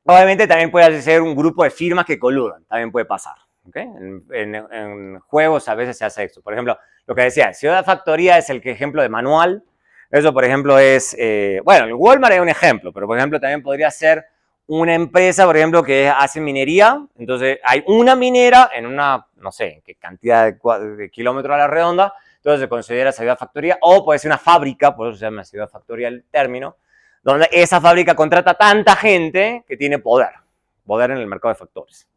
Obviamente también puede ser un grupo de firmas que coludan, también puede pasar. ¿Okay? En juegos a veces se hace esto. Por ejemplo, lo que decía, Ciudad Factoría es el ejemplo de manual. Eso, por ejemplo, es, bueno, el Walmart es un ejemplo, pero por ejemplo también podría ser una empresa, por ejemplo, que hace minería. Entonces hay una minera en una, no sé, qué cantidad de kilómetros a la redonda. Entonces se considera ciudad factoría, o puede ser una fábrica, por eso se llama ciudad factoría el término, donde esa fábrica contrata tanta gente que tiene poder en el mercado de factores.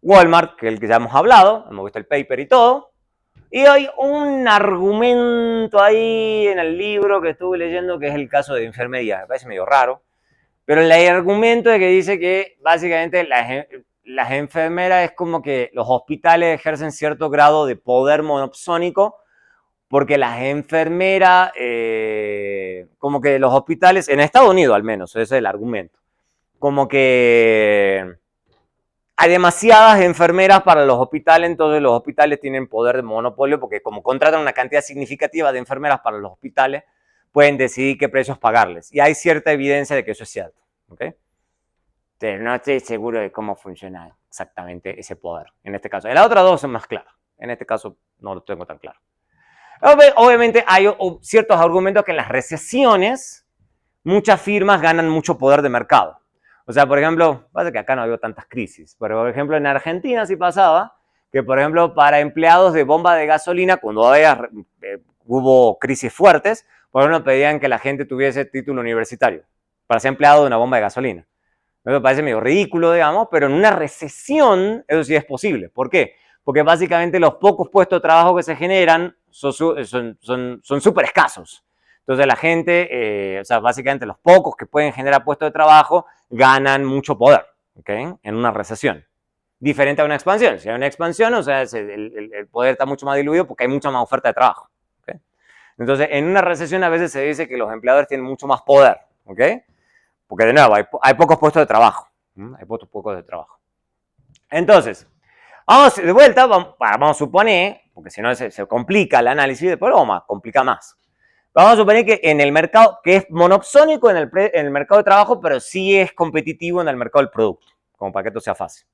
Walmart, que es el que ya hemos hablado, hemos visto el paper y todo, y hay un argumento ahí en el libro que estuve leyendo que es el caso de enfermería, me parece medio raro, pero el argumento es que dice que básicamente las enfermeras es como que los hospitales ejercen cierto grado de poder monopsónico porque las enfermeras, como que los hospitales, en Estados Unidos al menos, ese es el argumento, como que hay demasiadas enfermeras para los hospitales, entonces los hospitales tienen poder de monopolio porque como contratan una cantidad significativa de enfermeras para los hospitales, pueden decidir qué precios pagarles. Y hay cierta evidencia de que eso es cierto. ¿Okay? Pero no estoy seguro de cómo funciona exactamente ese poder. En este caso, en las otras dos son más claras. En este caso no lo tengo tan claro. Obviamente hay ciertos argumentos que en las recesiones muchas firmas ganan mucho poder de mercado. O sea, por ejemplo, pasa que acá no había tantas crisis, pero por ejemplo en Argentina sí pasaba que, por ejemplo, para empleados de bomba de gasolina, cuando hubo crisis fuertes, por ejemplo, pedían que la gente tuviese título universitario para ser empleado de una bomba de gasolina. Eso parece medio ridículo, digamos, pero en una recesión eso sí es posible. ¿Por qué? Porque básicamente los pocos puestos de trabajo que se generan son súper escasos. Entonces la gente, o sea, básicamente los pocos que pueden generar puestos de trabajo ganan mucho poder, ¿okay? En una recesión. Diferente a una expansión. Si hay una expansión, o sea, el poder está mucho más diluido porque hay mucha más oferta de trabajo. ¿Okay? Entonces, en una recesión a veces se dice que los empleadores tienen mucho más poder, ¿ok? Porque de nuevo, hay pocos puestos de trabajo. Hay pocos de trabajo. Entonces, vamos de vuelta, vamos a suponer, porque si no se complica el análisis, después lo vamos a complicar más. Vamos a suponer que en el mercado, que es monopsónico en el mercado de trabajo, pero sí es competitivo en el mercado del producto, como para que esto sea fácil.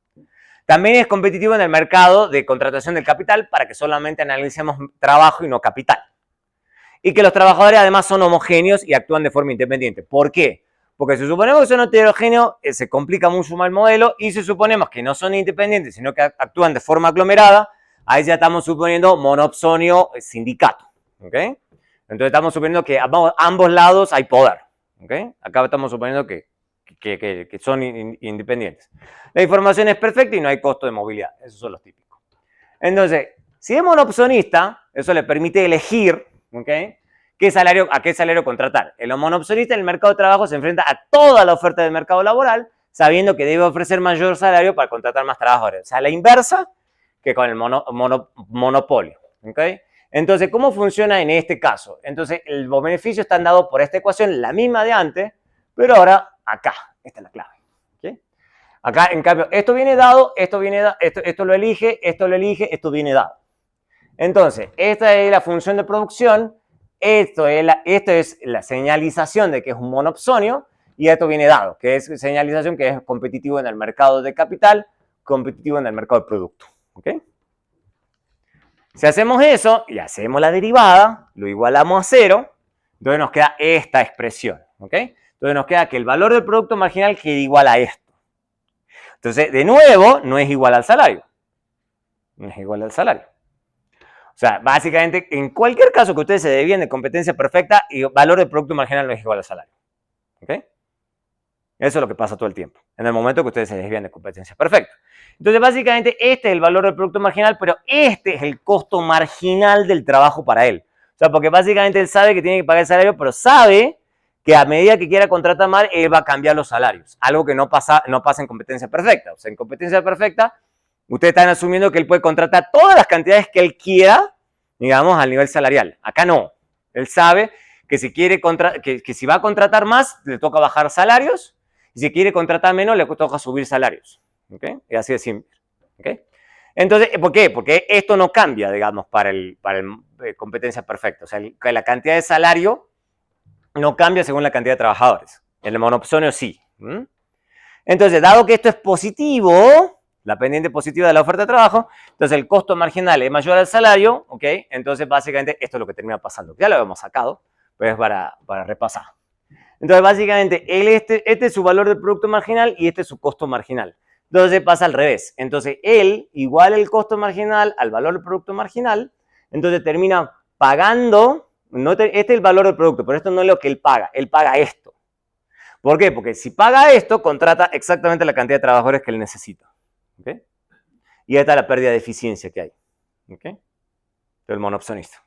También es competitivo en el mercado de contratación del capital para que solamente analicemos trabajo y no capital. Y que los trabajadores además son homogéneos y actúan de forma independiente. ¿Por qué? Porque si suponemos que son heterogéneos, se complica mucho más el modelo, y si suponemos que no son independientes, sino que actúan de forma aglomerada, ahí ya estamos suponiendo monopsonio sindicato. ¿Okay? Entonces estamos suponiendo que a ambos lados hay poder. ¿Okay? Acá estamos suponiendo que son independientes. La información es perfecta y no hay costo de movilidad. Esos son los típicos. Entonces, si es monopsonista, eso le permite elegir, ¿okay? ¿A qué salario contratar? El monopsonista en el mercado de trabajo se enfrenta a toda la oferta del mercado laboral, sabiendo que debe ofrecer mayor salario para contratar más trabajadores. O sea, la inversa que con el monopolio. ¿Okay? Entonces, ¿cómo funciona en este caso? Entonces, los beneficios están dados por esta ecuación, la misma de antes, pero ahora acá. Esta es la clave. ¿Okay? Acá, en cambio, esto viene dado, esto lo elige, esto viene dado. Entonces, esta es la función de producción, esto es la señalización de que es un monopsonio, y esto viene dado, que es señalización que es competitivo en el mercado de capital, competitivo en el mercado de producto. ¿Okay? Si hacemos eso y hacemos la derivada, lo igualamos a 0, entonces nos queda esta expresión. ¿Okay? Entonces nos queda que el valor del producto marginal queda igual a esto. Entonces, de nuevo, no es igual al salario. No es igual al salario. O sea, básicamente, en cualquier caso que ustedes se desvíen de competencia perfecta, el valor del producto marginal no es igual al salario. ¿Ok? Eso es lo que pasa todo el tiempo, en el momento que ustedes se desvían de competencia perfecta. Entonces, básicamente, este es el valor del producto marginal, pero este es el costo marginal del trabajo para él. O sea, porque básicamente él sabe que tiene que pagar el salario, pero sabe que a medida que quiera contratar más, él va a cambiar los salarios. Algo que no pasa en competencia perfecta. O sea, en competencia perfecta, ustedes están asumiendo que él puede contratar todas las cantidades que él quiera, digamos, al nivel salarial. Acá no. Él sabe que si quiere que si va a contratar más, le toca bajar salarios. Y si quiere contratar menos, le toca subir salarios. ¿Okay? Y así de simple. ¿Okay? Entonces, ¿por qué? Porque esto no cambia, digamos, para el competencia perfecta. O sea, la cantidad de salario no cambia según la cantidad de trabajadores. En el monopsonio sí. Entonces, dado que esto es positivo, la pendiente positiva de la oferta de trabajo, entonces el costo marginal es mayor al salario, ¿ok? Entonces, básicamente, esto es lo que termina pasando. Ya lo habíamos sacado, pero es para repasar. Entonces, básicamente, este es su valor del producto marginal y este es su costo marginal. Entonces, pasa al revés. Entonces, él iguala el costo marginal al valor del producto marginal, entonces termina pagando, este es el valor del producto, pero esto no es lo que él paga esto. ¿Por qué? Porque si paga esto, contrata exactamente la cantidad de trabajadores que él necesita. ¿Okay? Y esta es la pérdida de eficiencia que hay. ¿Okay? Del monopsonista.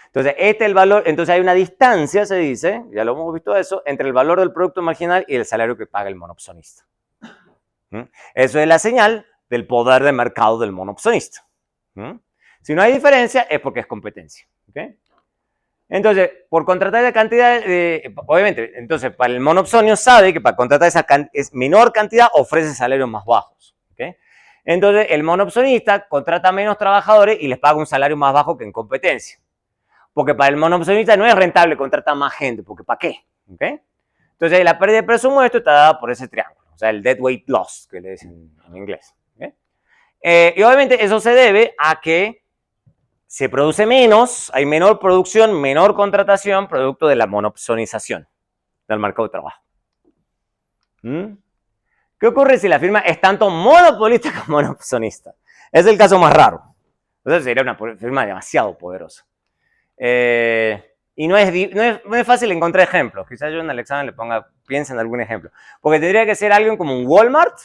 Entonces, este es el valor, entonces hay una distancia, se dice, ya lo hemos visto eso, entre el valor del producto marginal y el salario que paga el monopsonista. Eso es la señal del poder de mercado del monopsonista. Si no hay diferencia, es porque es competencia. ¿Okay? Entonces, por contratar esa cantidad, obviamente, entonces para el monopsonio sabe que para contratar esa menor cantidad ofrece salarios más bajos. ¿Okay? Entonces, el monopsonista contrata menos trabajadores y les paga un salario más bajo que en competencia. Porque para el monopsonista no es rentable contratar más gente, porque ¿para qué? ¿Okay? Entonces, la pérdida de presupuesto está dada por ese triángulo, o sea, el deadweight loss, que le dicen en inglés. ¿Okay? Y obviamente eso se debe a que se produce menos, hay menor producción, menor contratación, producto de la monopsonización del mercado de trabajo. ¿Qué ocurre si la firma es tanto monopolista como monopsonista? Es el caso más raro. Entonces sería una firma demasiado poderosa. Y no es fácil encontrar ejemplos. Quizás yo en el examen le piensa en algún ejemplo. Porque tendría que ser alguien como un Walmart,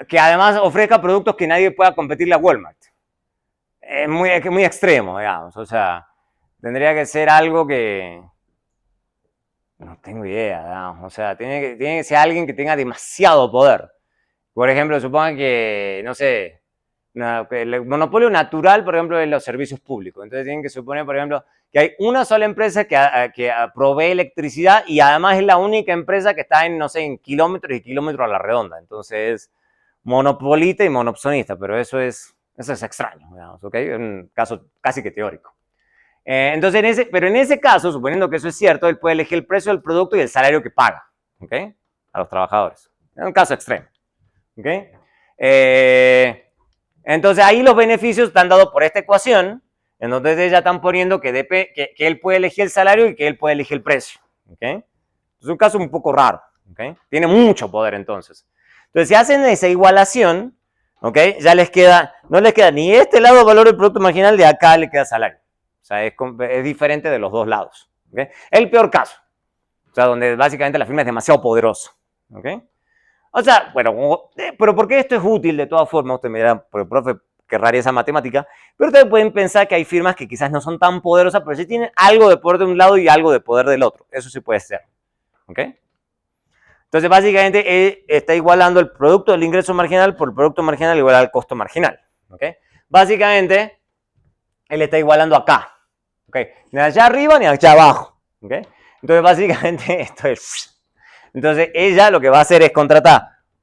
que además ofrezca productos que nadie pueda competirle a Walmart. Es muy extremo, digamos. O sea, tendría que ser algo que... No tengo idea, digamos. O sea, tiene que ser alguien que tenga demasiado poder. Por ejemplo, supongan que, no sé, el monopolio natural, por ejemplo, de los servicios públicos. Entonces tienen que suponer, por ejemplo, que hay una sola empresa que provee electricidad y además es la única empresa que está en, no sé, en kilómetros y kilómetros a la redonda. Entonces, monopolita y monopsonista, pero eso es extraño, digamos, ¿ok? Es un caso casi que teórico. Entonces, pero en ese caso, suponiendo que eso es cierto, él puede elegir el precio del producto y el salario que paga, ¿ok? A los trabajadores. Es un caso extremo, ¿ok? Entonces, ahí los beneficios están dados por esta ecuación, en donde ustedes ya están poniendo que él puede elegir el salario y que él puede elegir el precio, ¿ok? Es un caso un poco raro, ¿ok? Tiene mucho poder entonces. Entonces, si hacen esa igualación, ¿ok? Ya no les queda ni este lado de valor del producto marginal, de acá le queda salario. O sea, es diferente de los dos lados. ¿Okay? El peor caso. O sea, donde básicamente la firma es demasiado poderosa. ¿Okay? O sea, bueno, pero ¿por qué esto es útil de todas formas? Ustedes me dirán, pero el profe, qué rara esa matemática. Pero ustedes pueden pensar que hay firmas que quizás no son tan poderosas, pero sí tienen algo de poder de un lado y algo de poder del otro. Eso sí puede ser. ¿Ok? Entonces, básicamente, está igualando el producto del ingreso marginal por el producto marginal igual al costo marginal. ¿Ok? Básicamente, él está igualando acá. ¿Okay? Ni allá arriba ni allá abajo. ¿Okay? Entonces, básicamente, esto es... Entonces, ella lo que va a hacer es contratar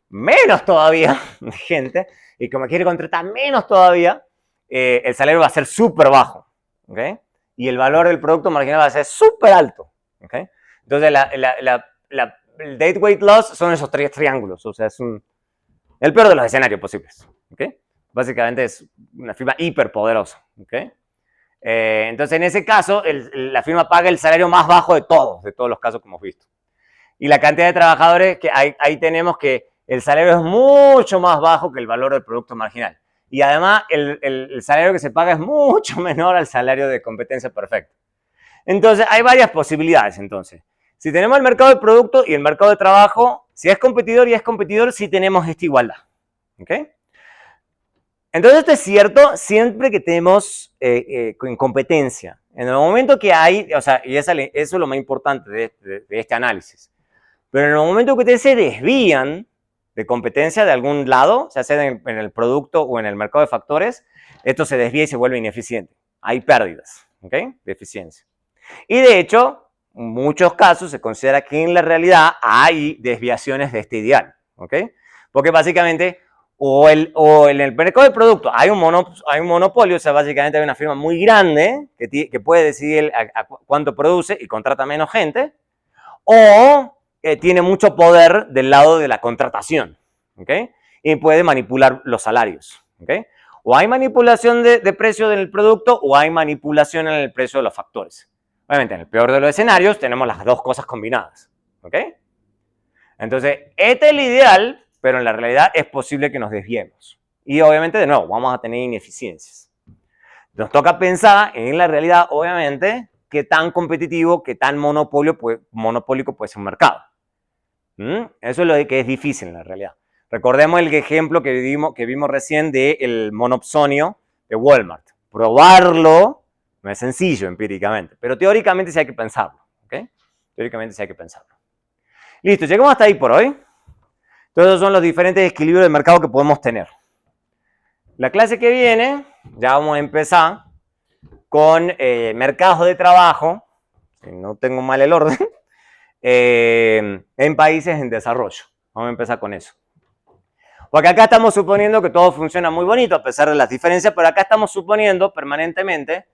menos todavía de gente. Y como quiere contratar menos todavía, el salario va a ser súper bajo. ¿Okay? Y el valor del producto marginal va a ser súper alto. ¿Okay? Entonces, el deadweight loss son esos tres triángulos. O sea, es el peor de los escenarios posibles. ¿Okay? Básicamente es una firma hiperpoderosa. ¿Okay? Entonces, en ese caso, la firma paga el salario más bajo de todos los casos que hemos visto. Y la cantidad de trabajadores, que ahí tenemos que el salario es mucho más bajo que el valor del producto marginal. Y además, el salario que se paga es mucho menor al salario de competencia perfecta. Entonces, hay varias posibilidades, entonces. Si tenemos el mercado de producto y el mercado de trabajo, si es competidor y es competidor, sí tenemos esta igualdad. ¿Ok? Entonces esto es cierto siempre que tenemos competencia. En el momento que hay, o sea, y eso es lo más importante de este análisis. Pero en el momento que ustedes se desvían de competencia de algún lado, ya sea en el producto o en el mercado de factores, esto se desvía y se vuelve ineficiente. Hay pérdidas, ¿ok? De eficiencia. Y de hecho, en muchos casos se considera que en la realidad hay desviaciones de este ideal, ¿ok? Porque básicamente, o en el mercado de producto hay un monopolio, o sea, básicamente hay una firma muy grande que puede decidir cuánto produce y contrata menos gente, o tiene mucho poder del lado de la contratación, ¿ok? Y puede manipular los salarios, ¿ok? O hay manipulación de precio del producto o hay manipulación en el precio de los factores. Obviamente, en el peor de los escenarios tenemos las dos cosas combinadas, ¿ok? Entonces, este es el ideal, pero en la realidad es posible que nos desviemos. Y obviamente, de nuevo, vamos a tener ineficiencias. Nos toca pensar en la realidad, obviamente, qué tan competitivo, qué tan monopólico puede ser un mercado. Eso es lo que es difícil en la realidad. Recordemos el ejemplo que vimos recién del monopsonio de Walmart. Probarlo no es sencillo empíricamente, pero teóricamente sí hay que pensarlo. ¿Okay? Teóricamente sí hay que pensarlo. Listo, llegamos hasta ahí por hoy. Entonces, esos son los diferentes equilibrios de mercado que podemos tener. La clase que viene, ya vamos a empezar con mercados de trabajo, si no tengo mal el orden, en países en desarrollo. Vamos a empezar con eso. Porque acá estamos suponiendo que todo funciona muy bonito a pesar de las diferencias, pero acá estamos suponiendo permanentemente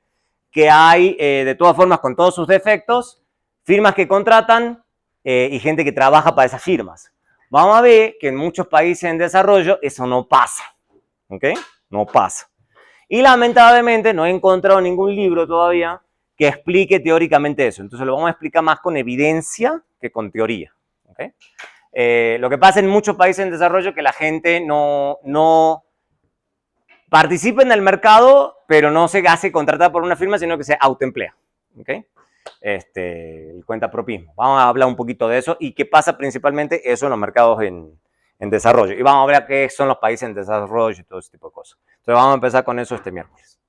que hay, de todas formas, con todos sus defectos, firmas que contratan y gente que trabaja para esas firmas. Vamos a ver que en muchos países en desarrollo eso no pasa. ¿Ok? No pasa. Y lamentablemente no he encontrado ningún libro todavía que explique teóricamente eso. Entonces lo vamos a explicar más con evidencia que con teoría. ¿Okay? Lo que pasa en muchos países en desarrollo es que la gente no participa en el mercado, pero no se hace contratar por una firma, sino que se autoemplea. ¿Okay? El cuentapropismo. Vamos a hablar un poquito de eso y qué pasa principalmente eso en los mercados en desarrollo. Y vamos a ver qué son los países en desarrollo y todo ese tipo de cosas. Entonces vamos a empezar con eso este miércoles.